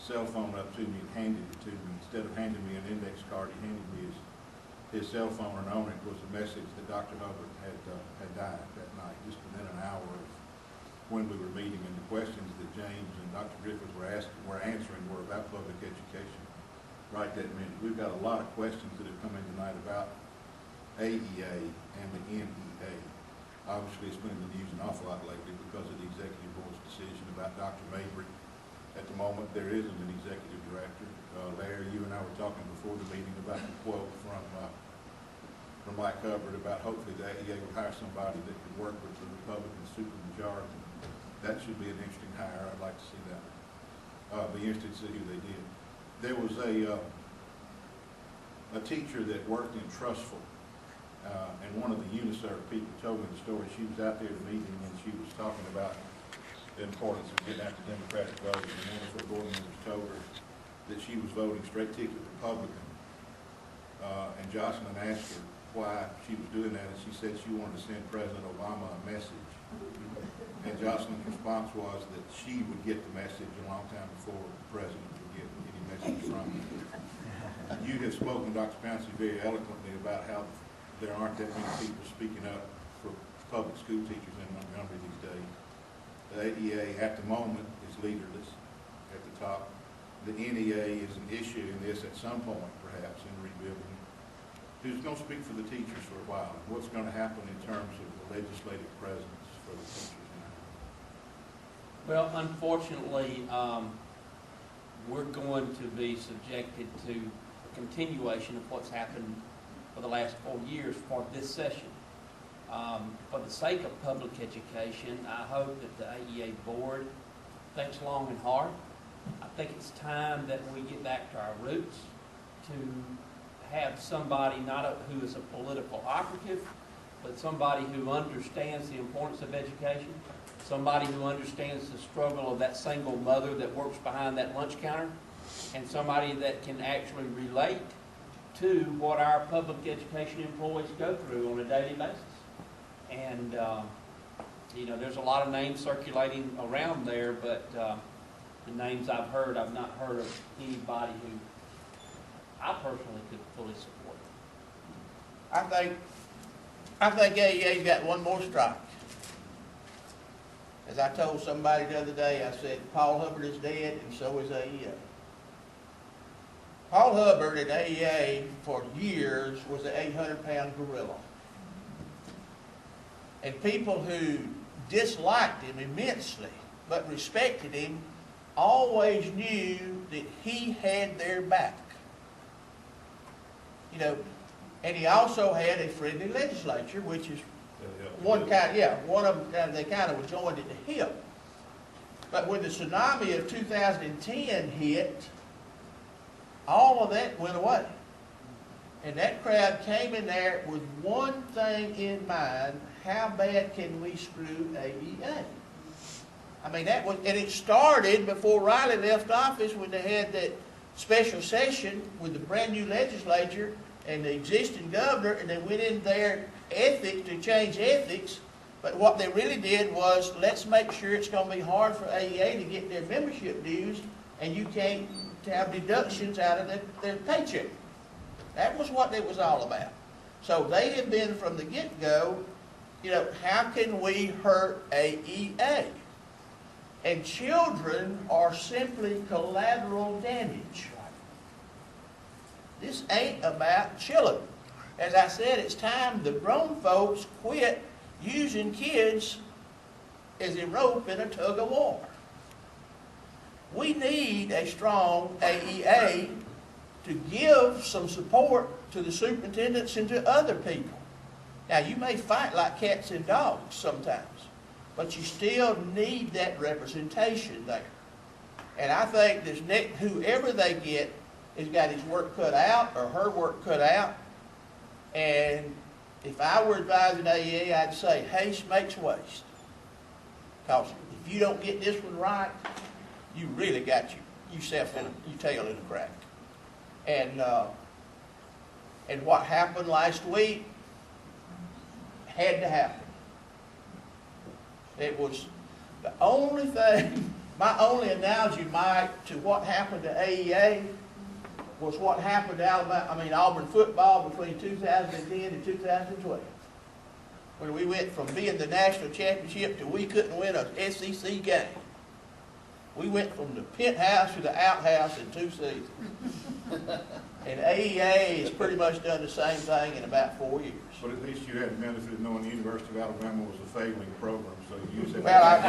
cell phone up to me and handed it to me. Instead of handing me an index card, he handed me his cell phone, and on it was a message that Dr. Hubbard had died that night, just within an hour of when we were meeting. And the questions that James and Dr. Griffith were answering were about public education right that minute. We've got a lot of questions that have come in tonight about AEA and the NEA. Obviously, it's been in the news an awful lot lately because of the executive board's decision about Dr. Mabry. At the moment, there isn't an executive director. Larry, you and I were talking before the meeting about the quote from Mike Hubbard about hopefully the AEA would hire somebody that could work with the Republican supermajority. That should be an interesting hire. I'd like to see that. Be interested to see who they did. There was a teacher that worked in Trustful, and one of the UNICEF people told me the story. She was out there at a meeting, and she was talking about the importance of getting out the Democratic vote, and one of her board members told her that she was voting straight ticket Republican, and Jocelyn asked her, why she was doing that, and she said she wanted to send President Obama a message. And Jocelyn's response was that she would get the message a long time before the president would get any message from him. You have spoken, Dr. Pouncey, very eloquently about how there aren't that many people speaking up for public school teachers in Montgomery these days. The AEA at the moment is leaderless at the top. The NEA is an issue in this at some point, perhaps, in rebuilding. Who's going to speak for the teachers for a while? What's going to happen in terms of the legislative presence for the teachers? Well, unfortunately, we're going to be subjected to a continuation of what's happened for the last 4 years for this session. For the sake of public education, I hope that the AEA board thinks long and hard. I think it's time that we get back to our roots, to have somebody who is a political operative, but somebody who understands the importance of education, somebody who understands the struggle of that single mother that works behind that lunch counter, and somebody that can actually relate to what our public education employees go through on a daily basis. And, you know, there's a lot of names circulating around there, but the names I've heard, I've not heard of anybody who I personally could fully support. I think AEA's got one more strike. As I told somebody the other day, I said, Paul Hubbard is dead, and so is AEA. Paul Hubbard at AEA for years was an 800-pound gorilla. And people who disliked him immensely, but respected him, always knew that he had their back. You know, and he also had a friendly legislature, which is one of them, they kind of joined at the hip. But when the tsunami of 2010 hit, all of that went away. And that crowd came in there with one thing in mind: how bad can we screw AEA? I mean, that was, and it started before Riley left office when they had that special session with the brand new legislature and the existing governor, and they went in there ethics to change ethics. But what they really did was, let's make sure it's going to be hard for AEA to get their membership dues, and you can't have deductions out of their paycheck. That was what it was all about. So they have been from the get-go, you know, how can we hurt AEA? And children are simply collateral damage. This ain't about children. As I said, it's time the grown folks quit using kids as a rope in a tug of war. We need a strong AEA to give some support to the superintendents and to other people. Now, you may fight like cats and dogs sometimes, but you still need that representation there. And I think this whoever they get has got his work cut out or her work cut out. And if I were advising AEA, I'd say haste makes waste. Because if you don't get this one right, you really got yourself in your tail in a crack. And what happened last week had to happen. It was the only thing, my only analogy, Mike, to what happened to AEA was what happened to Auburn football between 2010 and 2012. When we went from being the national championship to we couldn't win a SEC game. We went from the penthouse to the outhouse in 2 seasons. And AEA has pretty much done the same thing in about 4 years. But at least you had the benefit of knowing the University of Alabama was a failing program, so you used it. Well, I've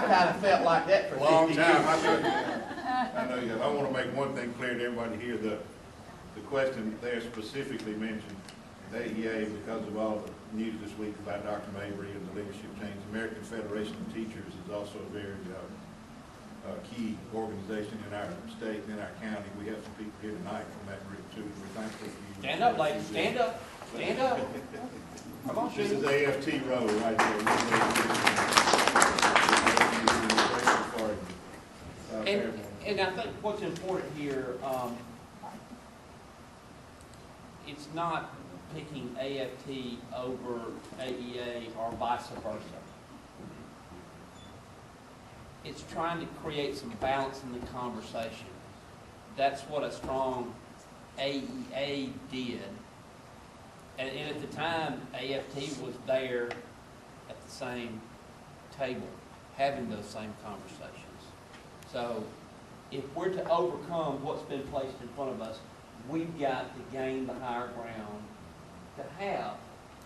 kind of felt like that for a long 50 time. years. I know you have. I want to make one thing clear to everybody here. The question there specifically mentioned the AEA because of all the news this week about Dr. Mabry and the leadership change. The American Federation of Teachers is also a very key organization in our state and in our county. We have some people here tonight from that group too. We're thankful for you. Stand up, ladies. Stand up. Stand up. Come on, This is Susan. AFT Road right there. And I think what's important here, it's not picking AFT over AEA or vice versa. It's trying to create some balance in the conversation. That's what a strong AEA did. And at the time, AFT was there at the same table, having those same conversations. So if we're to overcome what's been placed in front of us, we've got to gain the higher ground to have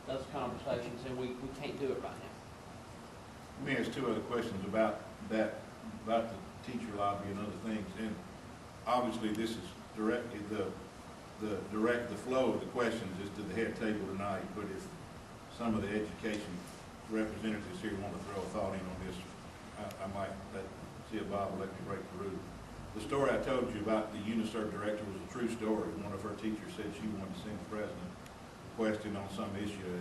those conversations, and we can't do it right now. Let me ask two other questions about that, about the teacher lobby and other things. And obviously, this is directly the flow of the questions is to the head table tonight. But if some of the education representatives here want to throw a thought in on this, I might see if Bob will let me break the rule. The story I told you about the UNICEF director was a true story. One of her teachers said she wanted to send the president a question on some issue.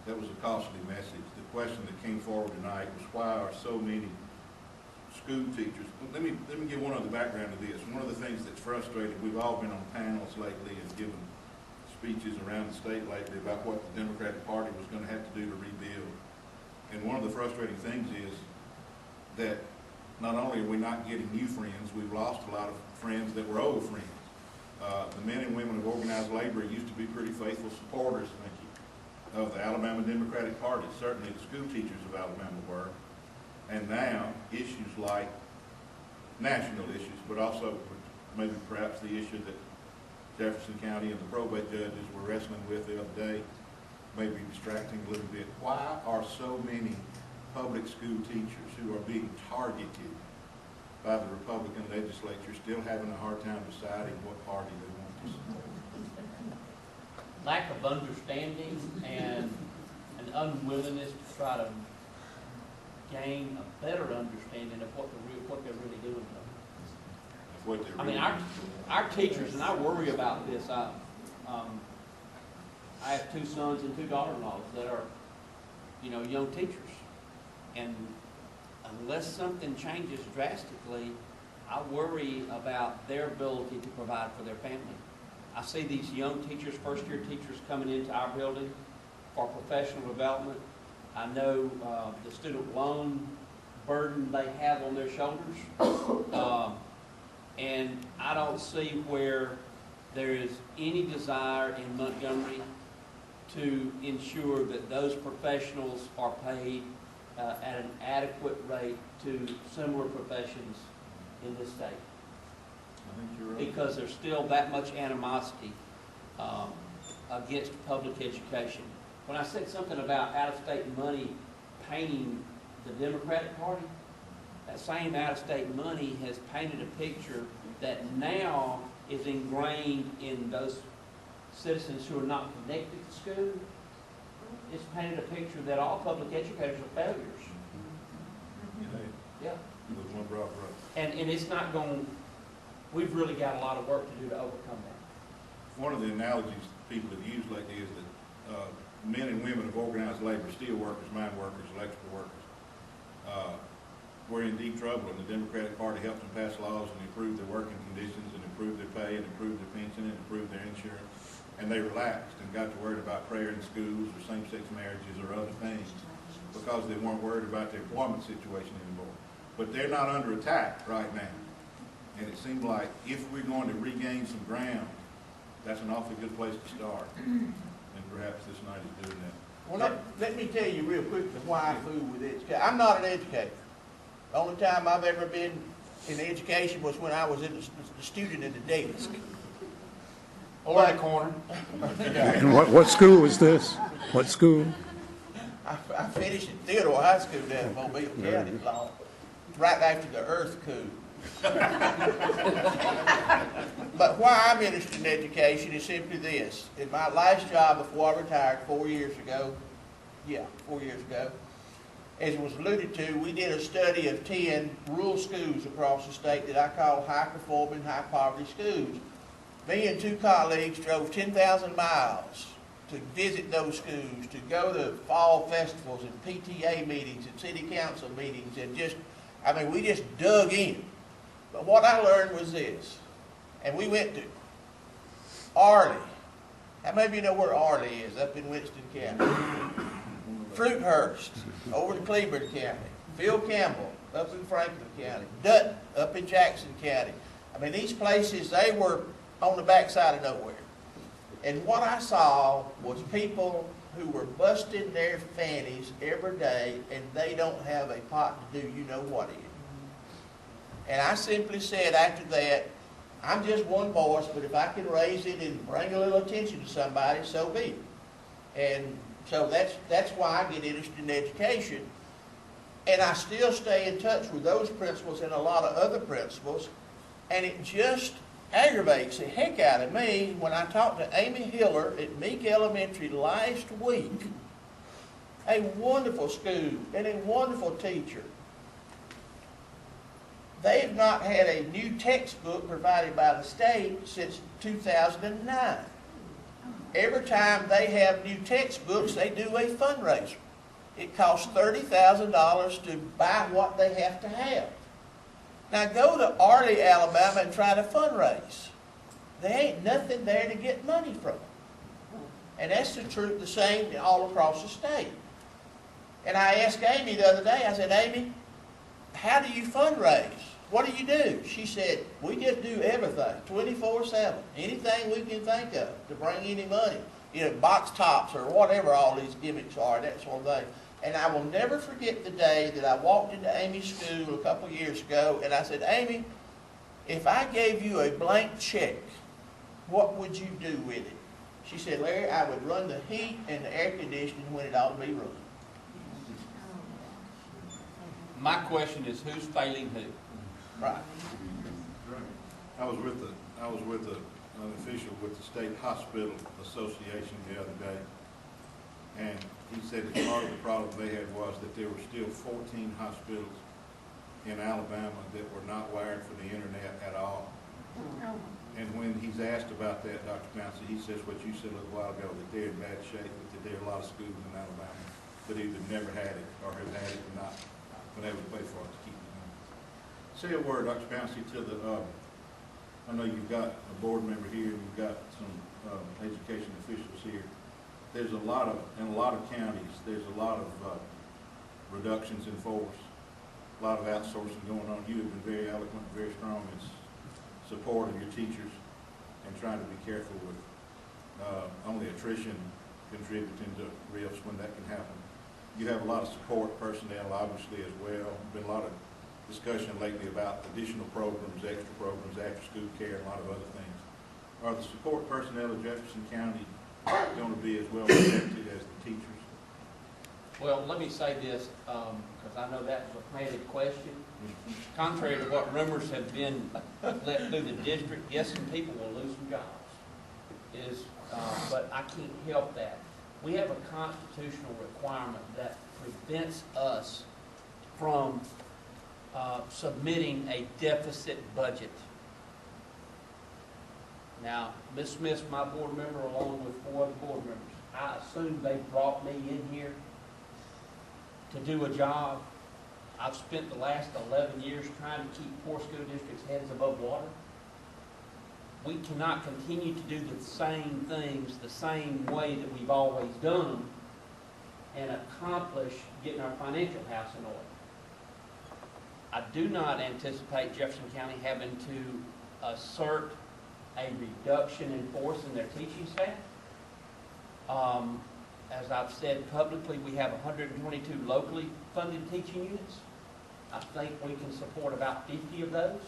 That was a costly message. The question that came forward tonight was, why are so many school teachers? Let me give one other background to this. One of the things that's frustrating, we've all been on panels lately and given speeches around the state lately about what the Democratic Party was going to have to do to rebuild. And one of the frustrating things is that not only are we not getting new friends, we've lost a lot of friends that were old friends. The men and women of organized labor used to be pretty faithful supporters, thank you, of the Alabama Democratic Party. Certainly the school teachers of Alabama were. And now issues like national issues, but also maybe perhaps the issue that Jefferson County and the probate judges were wrestling with the other day, may be distracting a little bit. Why are so many public school teachers who are being targeted by the Republican legislature still having a hard time deciding what party they want to support? Lack of understanding and an unwillingness to try to gain a better understanding of what they're really doing. I mean, our teachers, and I worry about this. I have 2 sons and 2 daughters-in-laws that are, young teachers. And unless something changes drastically, I worry about their ability to provide for their family. I see these young teachers, first-year teachers coming into our building for professional development. I know the student loan burden they have on their shoulders. And I don't see where there is any desire in Montgomery to ensure that those professionals are paid at an adequate rate to similar professions in this state. I think you're right. Because there's still that much animosity against public education. When I said something about out-of-state money painting the Democratic Party, that same out-of-state money has painted a picture that now is ingrained in those citizens who are not connected to school. It's painted a picture that all public educators are failures. Yeah. With one broad brush. And it's not going, we've really got a lot of work to do to overcome that. One of the analogies people have used lately is that men and women of organized labor, steel workers, mine workers, electrical workers, were in deep trouble, and the Democratic Party helped them pass laws and improve their working conditions and improve their pay and improve their pension and improve their insurance. And they relaxed and got to worried about prayer in schools or same-sex marriages or other things because they weren't worried about their employment situation anymore. But they're not under attack right now. And it seemed like if we're going to regain some ground, that's an awfully good place to start. And perhaps this night is doing that. Well, let me tell you real quickly why I fool with education. I'm not an educator. The only time I've ever been in education was when I was the student at the desk. Or in the corner. And what school was this? What school? I finished at Theodore High School down in Mobile County, right after the earth coup. But why I'm interested in education is simply this. In my last job before I retired 4 years ago, as was alluded to, we did a study of 10 rural schools across the state that I call high-performing, high-poverty schools. Me and 2 colleagues drove 10,000 miles to visit those schools, to go to fall festivals and PTA meetings and city council meetings, and we just dug in. But what I learned was this, and we went to Arley, How many of you know where Arley is, up in Winston County? Fruithurst, over in Cleveland County. Phil Campbell, up in Franklin County. Dutton, up in Jackson County. I mean, these places, they were on the backside of nowhere. And what I saw was people who were busting their fannies every day, and they don't have a pot to do you know what in. And I simply said after that, I'm just one voice, but if I can raise it and bring a little attention to somebody, so be it. And so that's why I get interested in education. And I still stay in touch with those principals and a lot of other principals. And it just aggravates the heck out of me when I talked to Amy Hiller at Meek Elementary last week. A wonderful school and a wonderful teacher. They've not had a new textbook provided by the state since 2009. Every time they have new textbooks, they do a fundraiser. It costs $30,000 to buy what they have to have. Now go to Arley, Alabama and try to fundraise. There ain't nothing there to get money from. And that's the truth, the same all across the state. And I asked Amy the other day, I said, Amy, how do you fundraise? What do you do? She said, we just do everything, 24/7. Anything we can think of to bring any money. You know, box tops or whatever all these gimmicks are, that sort of thing. And I will never forget the day that I walked into Amy's school a couple of years ago, and I said, Amy, if I gave you a blank check, what would you do with it? She said, Larry, I would run the heat and the air conditioning when it ought to be run. My question is, who's failing who? Right. I was with an official with the State Hospital Association the other day, and he said that part of the problem they had was that there were still 14 hospitals in Alabama that were not wired for the internet at all. And when he's asked about that, Dr. Pouncey, he says what you said a little while ago, that they're in bad shape, that there are a lot of schools in Alabama that either never had it or have had it and not been able to pay for it to keep it going. Say a word, Dr. Pouncey, to the, I know you've got a board member here and you've got some education officials here. There's a lot of, in a lot of counties, there's a lot of reductions in force, a lot of outsourcing going on. You have been very eloquent, very strong in support of your teachers and trying to be careful with only attrition contributing to rifts when that can happen. You have a lot of support personnel, obviously, as well. Been a lot of discussion lately about additional programs, extra programs, after-school care, and a lot of other things. Are the support personnel of Jefferson County going to be as well protected as the teachers? Well, let me say this, because I know that was a planted question. Contrary to what rumors have been let through the district, yes, some people will lose some jobs. But I can't help that. We have a constitutional requirement that prevents us from submitting a deficit budget. Now, Ms. Smith's my board member along with 4 other board members. I assume they brought me in here to do a job. I've spent the last 11 years trying to keep poor school districts' heads above water. We cannot continue to do the same things the same way that we've always done them and accomplish getting our financial house in order. I do not anticipate Jefferson County having to assert a reduction in force in their teaching staff. As I've said publicly, we have 122 locally funded teaching units. I think we can support about 50 of those.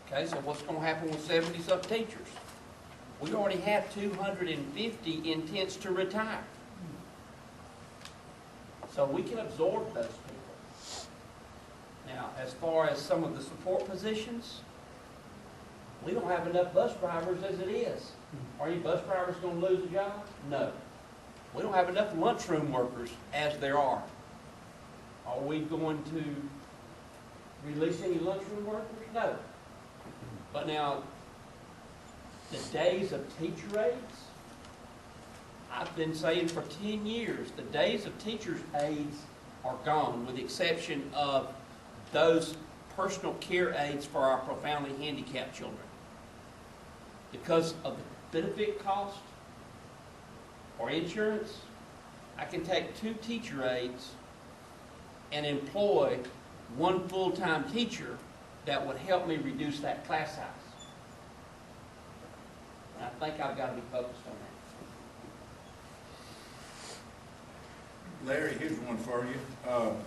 Okay, so what's going to happen with 70-something teachers? We already have 250 intents to retire. So we can absorb those people. Now, as far as some of the support positions, we don't have enough bus drivers as it is. Are any bus drivers going to lose a job? No. We don't have enough lunchroom workers as there are. Are we going to release any lunchroom workers? No. But now, the days of teacher aides, I've been saying for 10 years, the days of teachers' aides are gone, with the exception of those personal care aides for our profoundly handicapped children. Because of the benefit cost or insurance, I can take 2 teacher aides and employ 1 full-time teacher that would help me reduce that class size. And I think I've got to be focused on that. Larry, here's one for you.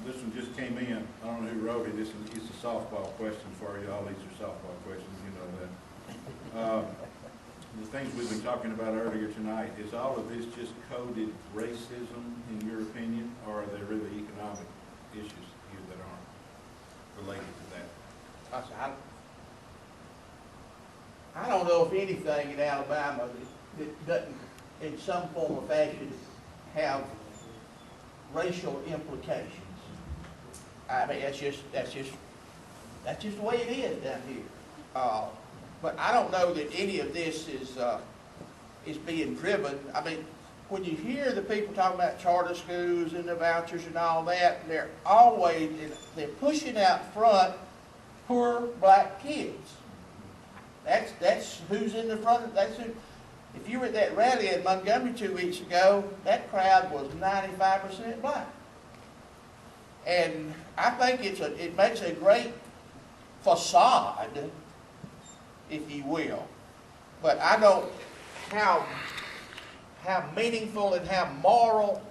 This one just came in. I don't know who wrote it. This is a softball question for you. All these are softball questions, you know that. The things we've been talking about earlier tonight, is all of this just coded racism, in your opinion, or are there really economic issues here that aren't related to that? I don't know if anything in Alabama that doesn't, in some form or fashion, have racial implications. I mean, that's just the way it is down here. But I don't know that any of this is being driven. I mean, when you hear the people talking about charter schools and the vouchers and all that, they're pushing out front poor black kids. That's who's in the front. If you were at that rally in Montgomery 2 weeks ago, that crowd was 95% black. And I think it makes a great facade, if you will. But I don't how meaningful and how moral,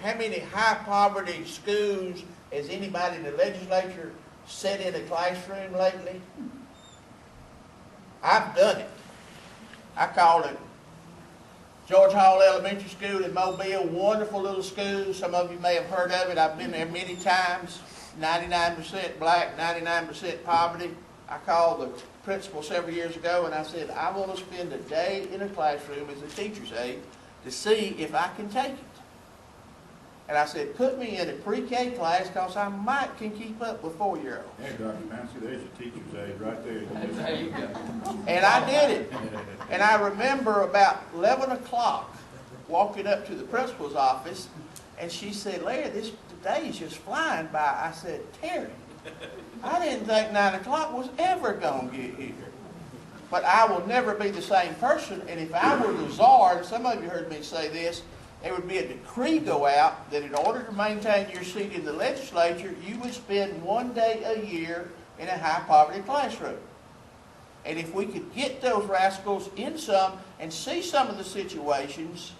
how many high poverty schools has anybody in the legislature sat in a classroom lately? I've done it. I call it George Hall Elementary School in Mobile, wonderful little school. Some of you may have heard of it. I've been there many times. 99% black, 99% poverty. I called the principal several years ago and I said, I want to spend a day in a classroom as a teacher's aide to see if I can take it. And I said, put me in a pre-K class because I might can keep up with 4-year-olds. Hey, Dr. Pouncey, there's your teacher's aide right there. There you go. And I did it. And I remember about 11 o'clock walking up to the principal's office and she said, Larry, this day is just flying by. I said, Terry, I didn't think 9 o'clock was ever going to get here. But I will never be the same person. And if I were the czar, and some of you heard me say this, there would be a decree go out that in order to maintain your seat in the legislature, you would spend 1 day a year in a high poverty classroom. And if we could get those rascals in some and see some of the situations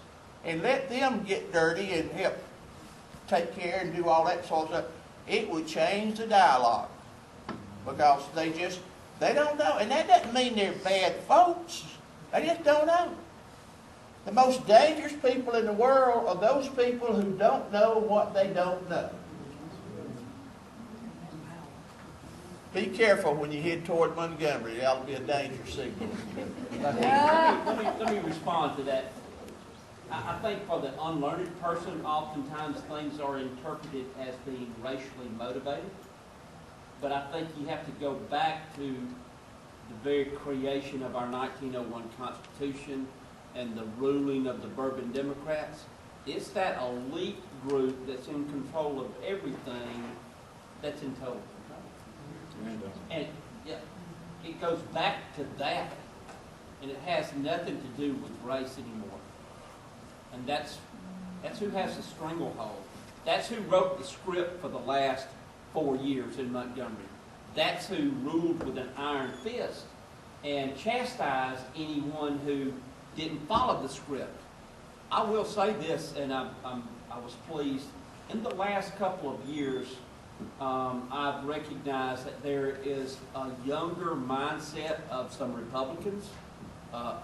and let them get dirty and help take care and do all that sort of stuff, it would change the dialogue. Because they don't know. And that doesn't mean they're bad folks. They just don't know. The most dangerous people in the world are those people who don't know what they don't know. Be careful when you head toward Montgomery. That'll be a danger signal. Let me respond to that. I think for the unlearned person, oftentimes things are interpreted as being racially motivated. But I think you have to go back to the very creation of our 1901 Constitution and the ruling of the Bourbon Democrats. It's that elite group that's in control of everything that's in total control. And yeah, it goes back to that. And it has nothing to do with race anymore. And that's who has the stranglehold. That's who wrote the script for the last 4 years in Montgomery. That's who ruled with an iron fist and chastised anyone who didn't follow the script. I will say this, and I was pleased. In the last couple of years, I've recognized that there is a younger mindset of some Republicans.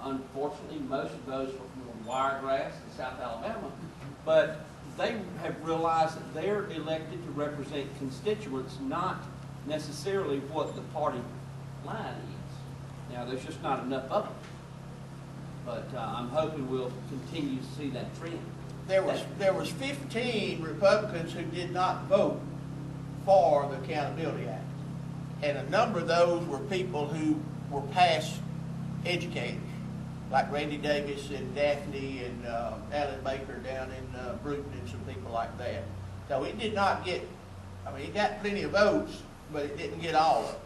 Unfortunately, most of those were from Wiregrass in South Alabama. But they have realized that they're elected to represent constituents, not necessarily what the party line is. Now, there's just not enough of them. But I'm hoping we'll continue to see that trend. There was 15 Republicans who did not vote for the Accountability Act. And a number of those were people who were past educators, like Randy Davis and Daphne and Alan Baker down in Bruton and some people like that. So it did not get, it got plenty of votes, but it didn't get all of them.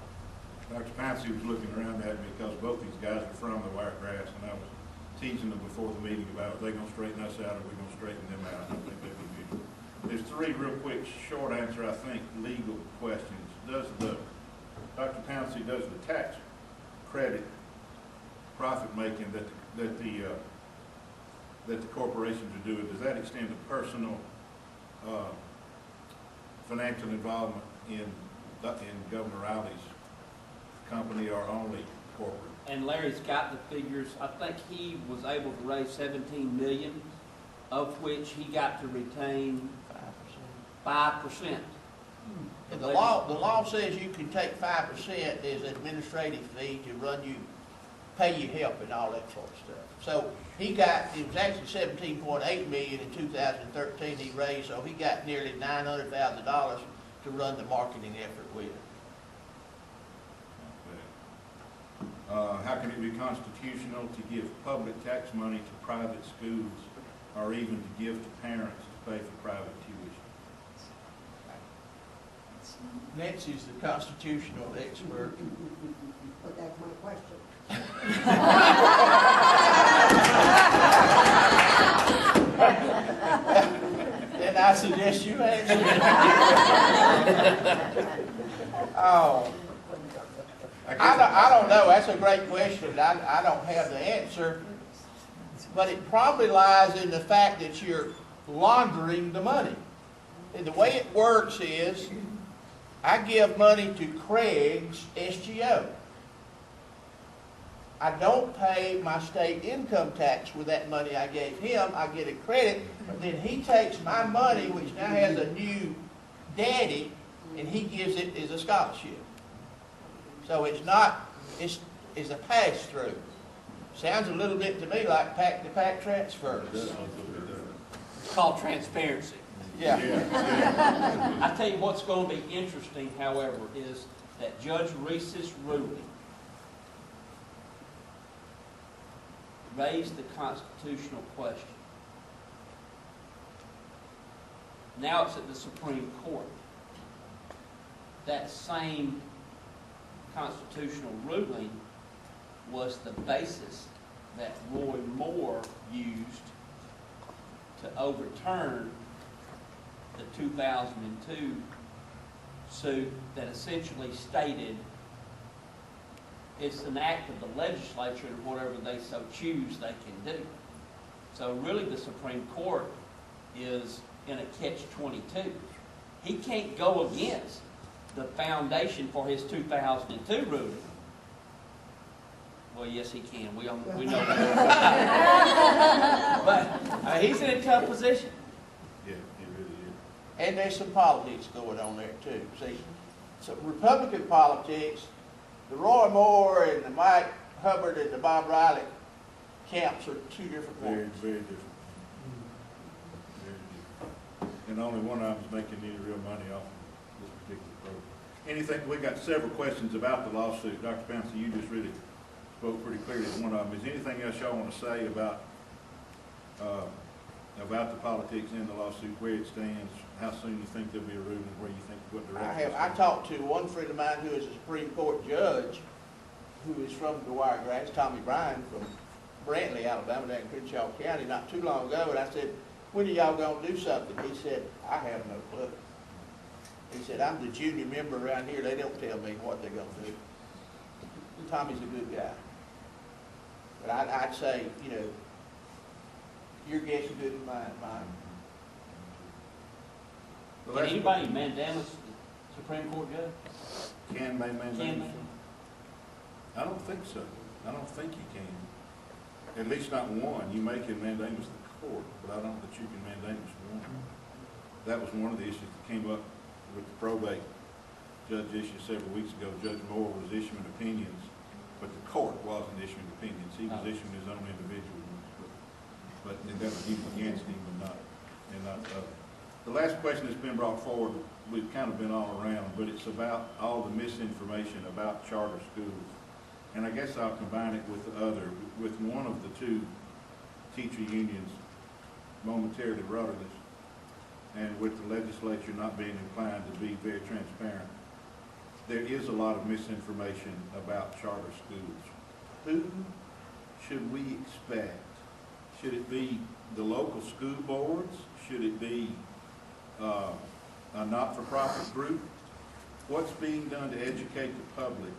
Dr. Pouncey was looking around at me because both these guys are from the Wiregrass, and I was teasing them before the meeting about, are they gonna straighten us out, or are we gonna straighten them out? I don't think that'd be good. There's three real quick, short answer, I think, legal questions. Dr. Pouncey, does the tax credit profit making that the corporations are doing, does that extend to personal financial involvement in Governor Riley's company, or only corporate? And Larry's got the figures. I think he was able to raise 17 million, of which he got to retain 5%. And the law says you can take 5% as administrative fee to run you, pay you help and all that sort of stuff. So it was actually 17.8 million in 2013 he raised, so he got nearly $900,000 to run the marketing effort with. How can it be constitutional to give public tax money to private schools, or even to give to parents to pay for private tuition? Nancy's the constitutional expert. But that's my question. Then I suggest you answer. Oh, I don't know. That's a great question. I don't have the answer. But it probably lies in the fact that you're laundering the money. And the way it works is, I give money to Craig's SGO. I don't pay my state income tax with that money I gave him. I get a credit, but then he takes my money, which now has a new daddy, and he gives it as a scholarship. So it's a pass-through. Sounds a little bit to me like pack-to-pack transfers. It's called transparency. Yeah. I tell you what's going to be interesting, however, is that Judge Reese's ruling raised the constitutional question. Now it's at the Supreme Court. That same constitutional ruling was the basis that Roy Moore used to overturn the 2002 suit that essentially stated it's an act of the legislature, and whatever they so choose they can do. So really the Supreme Court is in a catch-22. He can't go against the foundation for his 2002 ruling. Well, yes, he can. We know that. But he's in a tough position. Yeah, it really is. And there's some politics going on there too. See, so Republican politics, the Roy Moore and the Mike Hubbard and the Bob Riley camps are two different Very, ones. very different. Very different. And only one of them is making any real money off of this particular program. We got several questions about the lawsuit. Dr. Pouncey, you just really spoke pretty clearly to one of them. Is there anything else y'all want to say about the politics in the lawsuit, where it stands, how soon you think there'll be a ruling, where you think, what direction? I talked to one friend of mine who is a Supreme Court judge, who is from the Wiregrass, Tommy Bryan from Brantley, Alabama, down in Crenshaw County, not too long ago, and I said, when are y'all going to do something? He said, I have no clue. He said, I'm the junior member around here, they don't tell me what they're going to do. Tommy's a good guy. But I'd say, your guess is good as mine. Can anybody mandamus the Supreme Court judge? Can they mandamus? Can they? I don't think so. I don't think you can. At least not one. You may can mandamus the court, but I don't think you can mandamus one. That was one of the issues that came up with the probate judge issue several weeks ago. Judge Moore was issuing opinions, but the court wasn't issuing opinions. He was issuing his own individual ones. But that was used against him and not others. The last question that's been brought forward, we've kind of been all around, but it's about all the misinformation about charter schools. And I guess I'll combine it with with one of the two teacher unions momentarily wrote this, and with the legislature not being inclined to be very transparent. There is a lot of misinformation about charter schools. Who should we expect Should it be the local school boards? Should it be a not-for-profit group? What's being done to educate the public,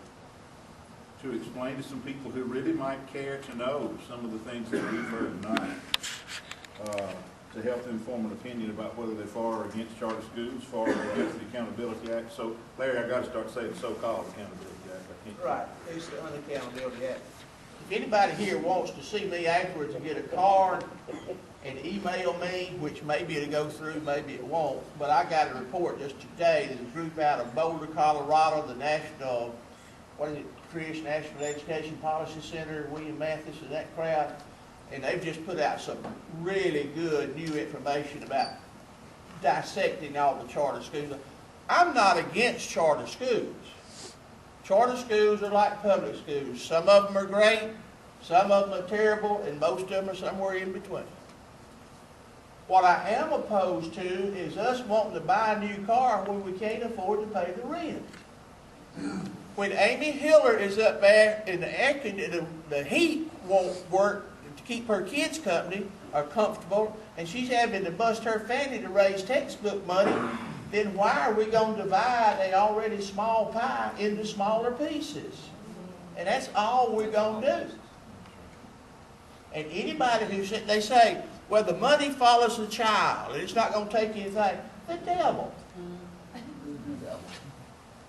to explain to some people who really might care to know some of the things that we've heard tonight, to help them form an opinion about whether they're for or against charter schools, for or against the Accountability Act? So, Larry, I got to start saying so-called Accountability Act. I can't. Right, it's the Unaccountability Act. If anybody here wants to see me afterwards and get a card and email me, which maybe it'll go through, maybe it won't, but I got a report just today that a group out of Boulder, Colorado, the National, Chris National Education Policy Center, William Mathis and that crowd, and they've just put out some really good new information about dissecting all the charter schools. I'm not against charter schools. Charter schools are like public schools. Some of them are great, some of them are terrible, and most of them are somewhere in between. What I am opposed to is us wanting to buy a new car when we can't afford to pay the rent. When Amy Hiller is up there and the heat won't work to keep her kids company or comfortable, and she's having to bust her fanny to raise textbook money, then why are we going to divide an already small pie into smaller pieces? And that's all we're going to do. And anybody who said, they say, well, the money follows the child, and it's not going to take anything. The devil.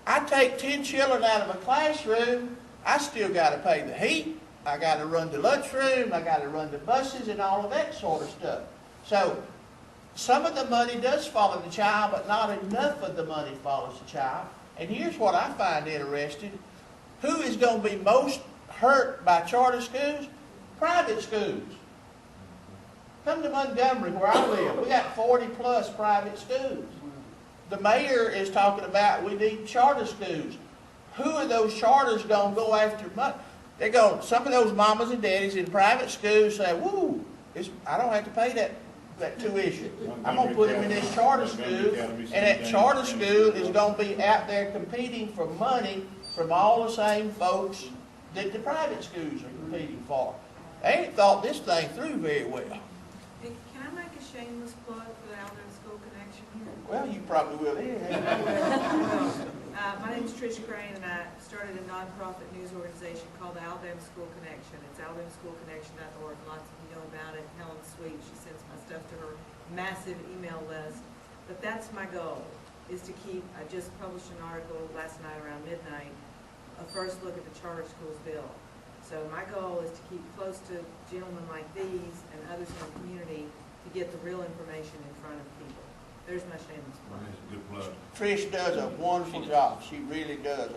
I take 10 children out of a classroom, I still got to pay the heat, I got to run the lunchroom, I got to run the buses and all of that sort of stuff. So, some of the money does follow the child, but not enough of the money follows the child. And here's what I find interesting. Who is going to be most hurt by charter schools? Private schools. Come to Montgomery, where I live. We got 40+ private schools. The mayor is talking about we need charter schools. Who are those charters going to go after money? They're going, some of those mamas and daddies in private schools say, woo, I don't have to pay that tuition. I'm going to put them in this charter school, and that charter school is going to be out there competing for money from all the same folks that the private schools are competing for. They ain't thought this thing through very well. Hey, can I make a shameless plug for the Alabama School Connection here? Well, you probably will here. My name is Trish Crane, and I started a nonprofit news organization called the Alabama School Connection. It's alabamschoolconnection.org. Lots of you know about it. Helen's sweet. She sends my stuff to her massive email list. But that's my goal, is to keep, I just published an article last night around midnight, a first look at the charter schools bill. So my goal is to keep close to gentlemen like these and others in the community to get the real information in front of people. There's my shameless plug. That's a good plug. Trish does a wonderful job. She really does.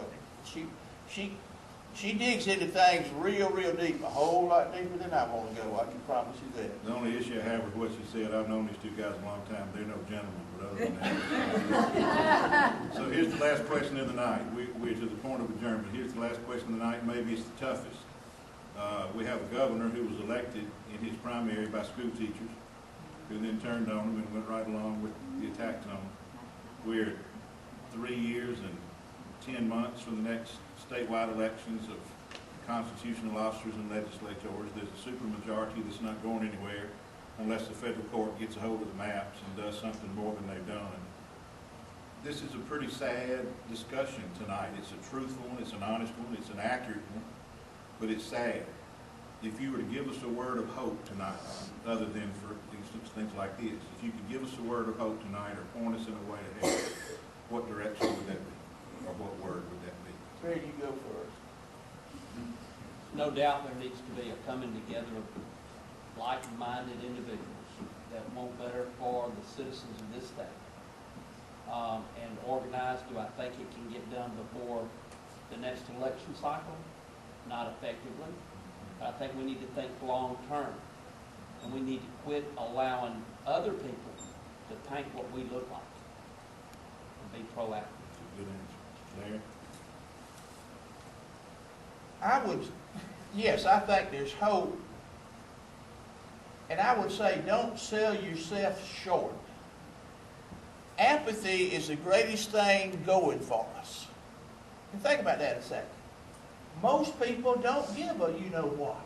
She digs into things real deep, a whole lot deeper than I want to go. I can promise you that. The only issue I have with what she said, I've known these two guys a long time. They're no gentlemen, but other than that. So here's the last question of the night. We're to the point of adjournment. Here's the last question of the night. Maybe it's the toughest. We have a governor who was elected in his primary by school teachers, who then turned on him and went right along with the attacks on him. We're 3 years and 10 months from the next statewide elections of constitutional officers and legislators. There's a supermajority that's not going anywhere unless the federal court gets a hold of the maps and does something more than they've done. This is a pretty sad discussion tonight. It's a truthful one, it's an honest one, it's an accurate one, but it's sad. If you were to give us a word of hope tonight, other than for things like this, if you could give us a word of hope tonight or point us in a way to help, what direction would that be? Or what word would that be? Where do you go first? No doubt there needs to be a coming together of like-minded individuals that want better for the citizens of this state. And organized, do I think it can get done before the next election cycle? Not effectively. But I think we need to think long-term. And we need to quit allowing other people to paint what we look like. And be proactive. Good answer. Larry? Yes, I think there's hope. And I would say don't sell yourself short. Apathy is the greatest thing going for us. And think about that a second. Most people don't give a you-know-what.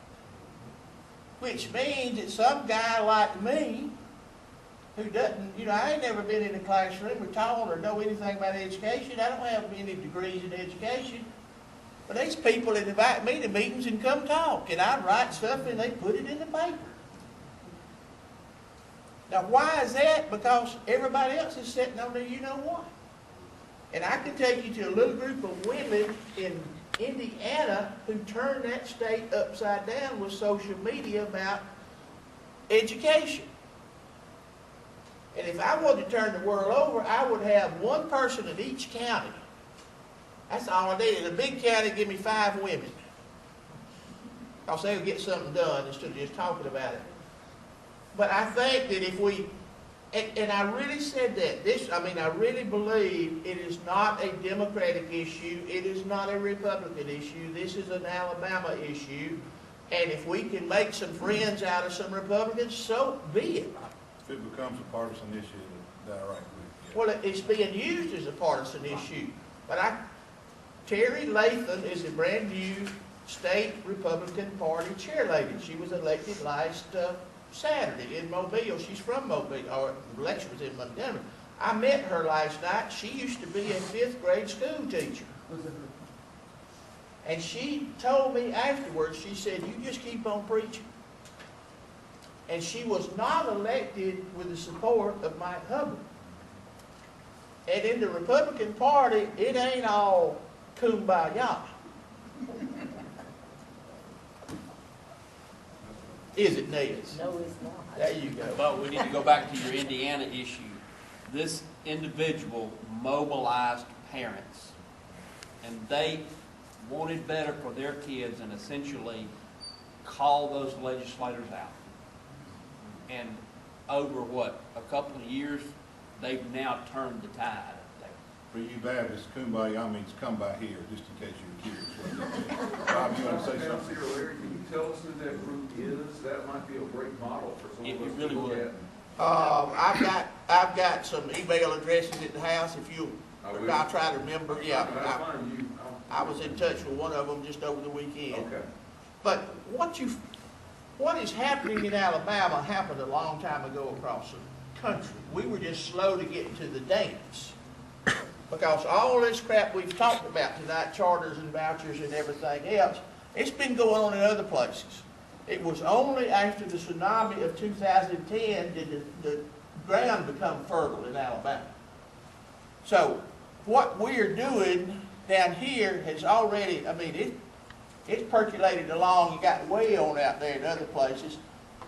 which means that some guy like me, who doesn't, I ain't never been in a classroom or taught or know anything about education. I don't have any degrees in education. But these people that invite me to meetings and come talk, and I write stuff and they put it in the paper. Now, why is that? Because everybody else is sitting on there, you know what? And I can take you to a little group of women in Indiana who turned that state upside down with social media about education. And if I wanted to turn the world over, I would have one person in each county. That's all I need. In a big county, give me 5 women. Because they'll get something done instead of just talking about it. But I think that if we, and I really said that, I really believe it is not a Democratic issue, it is not a Republican issue, this is an Alabama issue, and if we can make some friends out of some Republicans, so be it. If it becomes a partisan issue, that I right with. Well, it's being used as a partisan issue, but Terry Latham is a brand new state Republican Party chairlady. She was elected last Saturday in Mobile. She's from Mobile, or the election was in Montgomery. I met her last night. She used to be a 5th grade school teacher. And she told me afterwards, she said, you just keep on preaching. And she was not elected with the support of Mike Hubbard. And in the Republican Party, it ain't all kumbaya. Is it, Nez? No, it's not. There you go. But we need to go back to your Indiana issue. This individual mobilized parents, and they wanted better for their kids and essentially called those legislators out. And over what, a couple of years, they've now turned the tide. For you Baptists, kumbaya means come by here, just in case you were curious. Bob, you want to say something? Larry, can you tell us who that group is? That might be a great model for some It of us really to look would. at. I've got some email addresses at the house. If you, will. I'll try to remember. Yeah, That's fine. I was in touch with one of them just over the weekend. Okay. But what is happening in Alabama happened a long time ago across the country. We were just slow to get to the dance. Because all this crap we've talked about tonight, charters and vouchers and everything else, it's been going on in other places. It was only after the tsunami of 2010 did the ground become fertile in Alabama. So what we're doing down here has already, it's percolated along. You got way on out there in other places.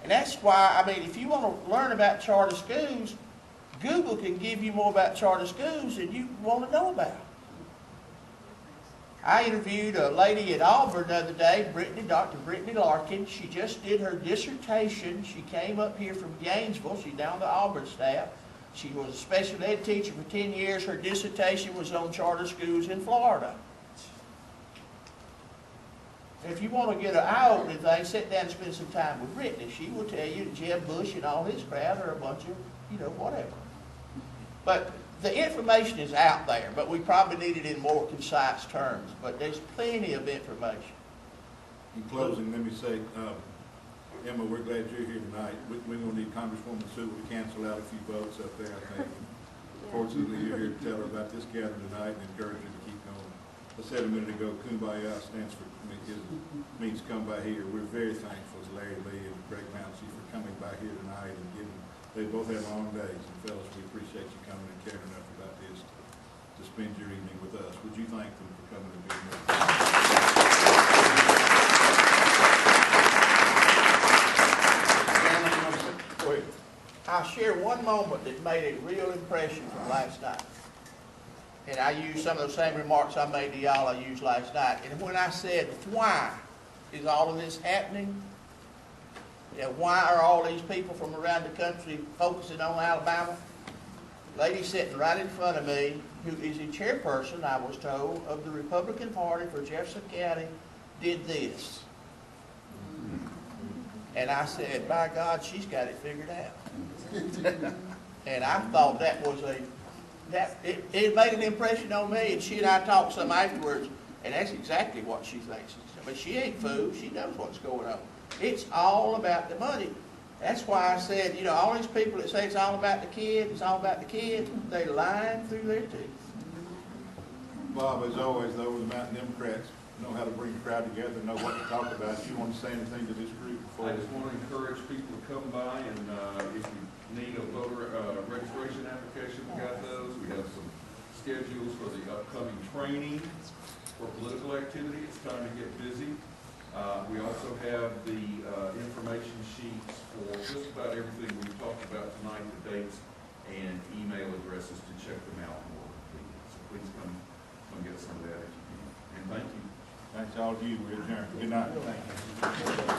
And that's why, if you want to learn about charter schools, Google can give you more about charter schools than you want to know about. I interviewed a lady at Auburn the other day, Dr. Brittany Larkin. She just did her dissertation. She came up here from Gainesville. She's down the Auburn staff. She was a special ed teacher for 10 years. Her dissertation was on charter schools in Florida. If you want to get an eye-opening thing, sit down and spend some time with Brittany. She will tell you that Jeb Bush and all his crowd are a bunch of, whatever. But the information is out there, but we probably need it in more concise terms. But there's plenty of information. In closing, let me say, Emma, we're glad you're here tonight. We're going to need Congresswoman Sewell to cancel out a few votes up there, I think. Fortunately, you're here to tell her about this gathering tonight and encourage her to keep going. I said a minute ago, kumbaya means come by here. We're very thankful to Larry Lee and Greg Pouncey for coming by here tonight and they both have long days. And fellas, we appreciate you coming and caring enough about this to spend your evening with us. Would you thank them for coming and being with us? I'll share one moment that made a real impression from last night. And I used some of those same remarks I made to y'all I used last night. And when I said, why is all of this happening? Why are all these people from around the country focusing on Alabama? Lady sitting right in front of me, who is a chairperson, I was told, of the Republican Party for Jefferson County, did this. And I said, by God, she's got it figured out. And I thought that was it made an impression on me, and she and I talked some afterwards, and that's exactly what she thinks. But she ain't fooled. She knows what's going on. It's all about the money. That's why I said, you know, all these people that say it's all about the kid, it's all about the kid, they lying through their teeth. Bob, as always, though, the Mountain Democrats know how to bring the crowd together, know what to talk about. You want to say anything to this group before? I just want to encourage people to come by and, if you need a voter, registration application, we got those. We have some schedules for the upcoming training for political activity. It's time to get busy. We also have the, information sheets for just about everything we've talked about tonight, the dates and email addresses to check them out more. So please come get some of that if you can. And thank you. Thanks to all of you. We adjourn. Good night. Thank you.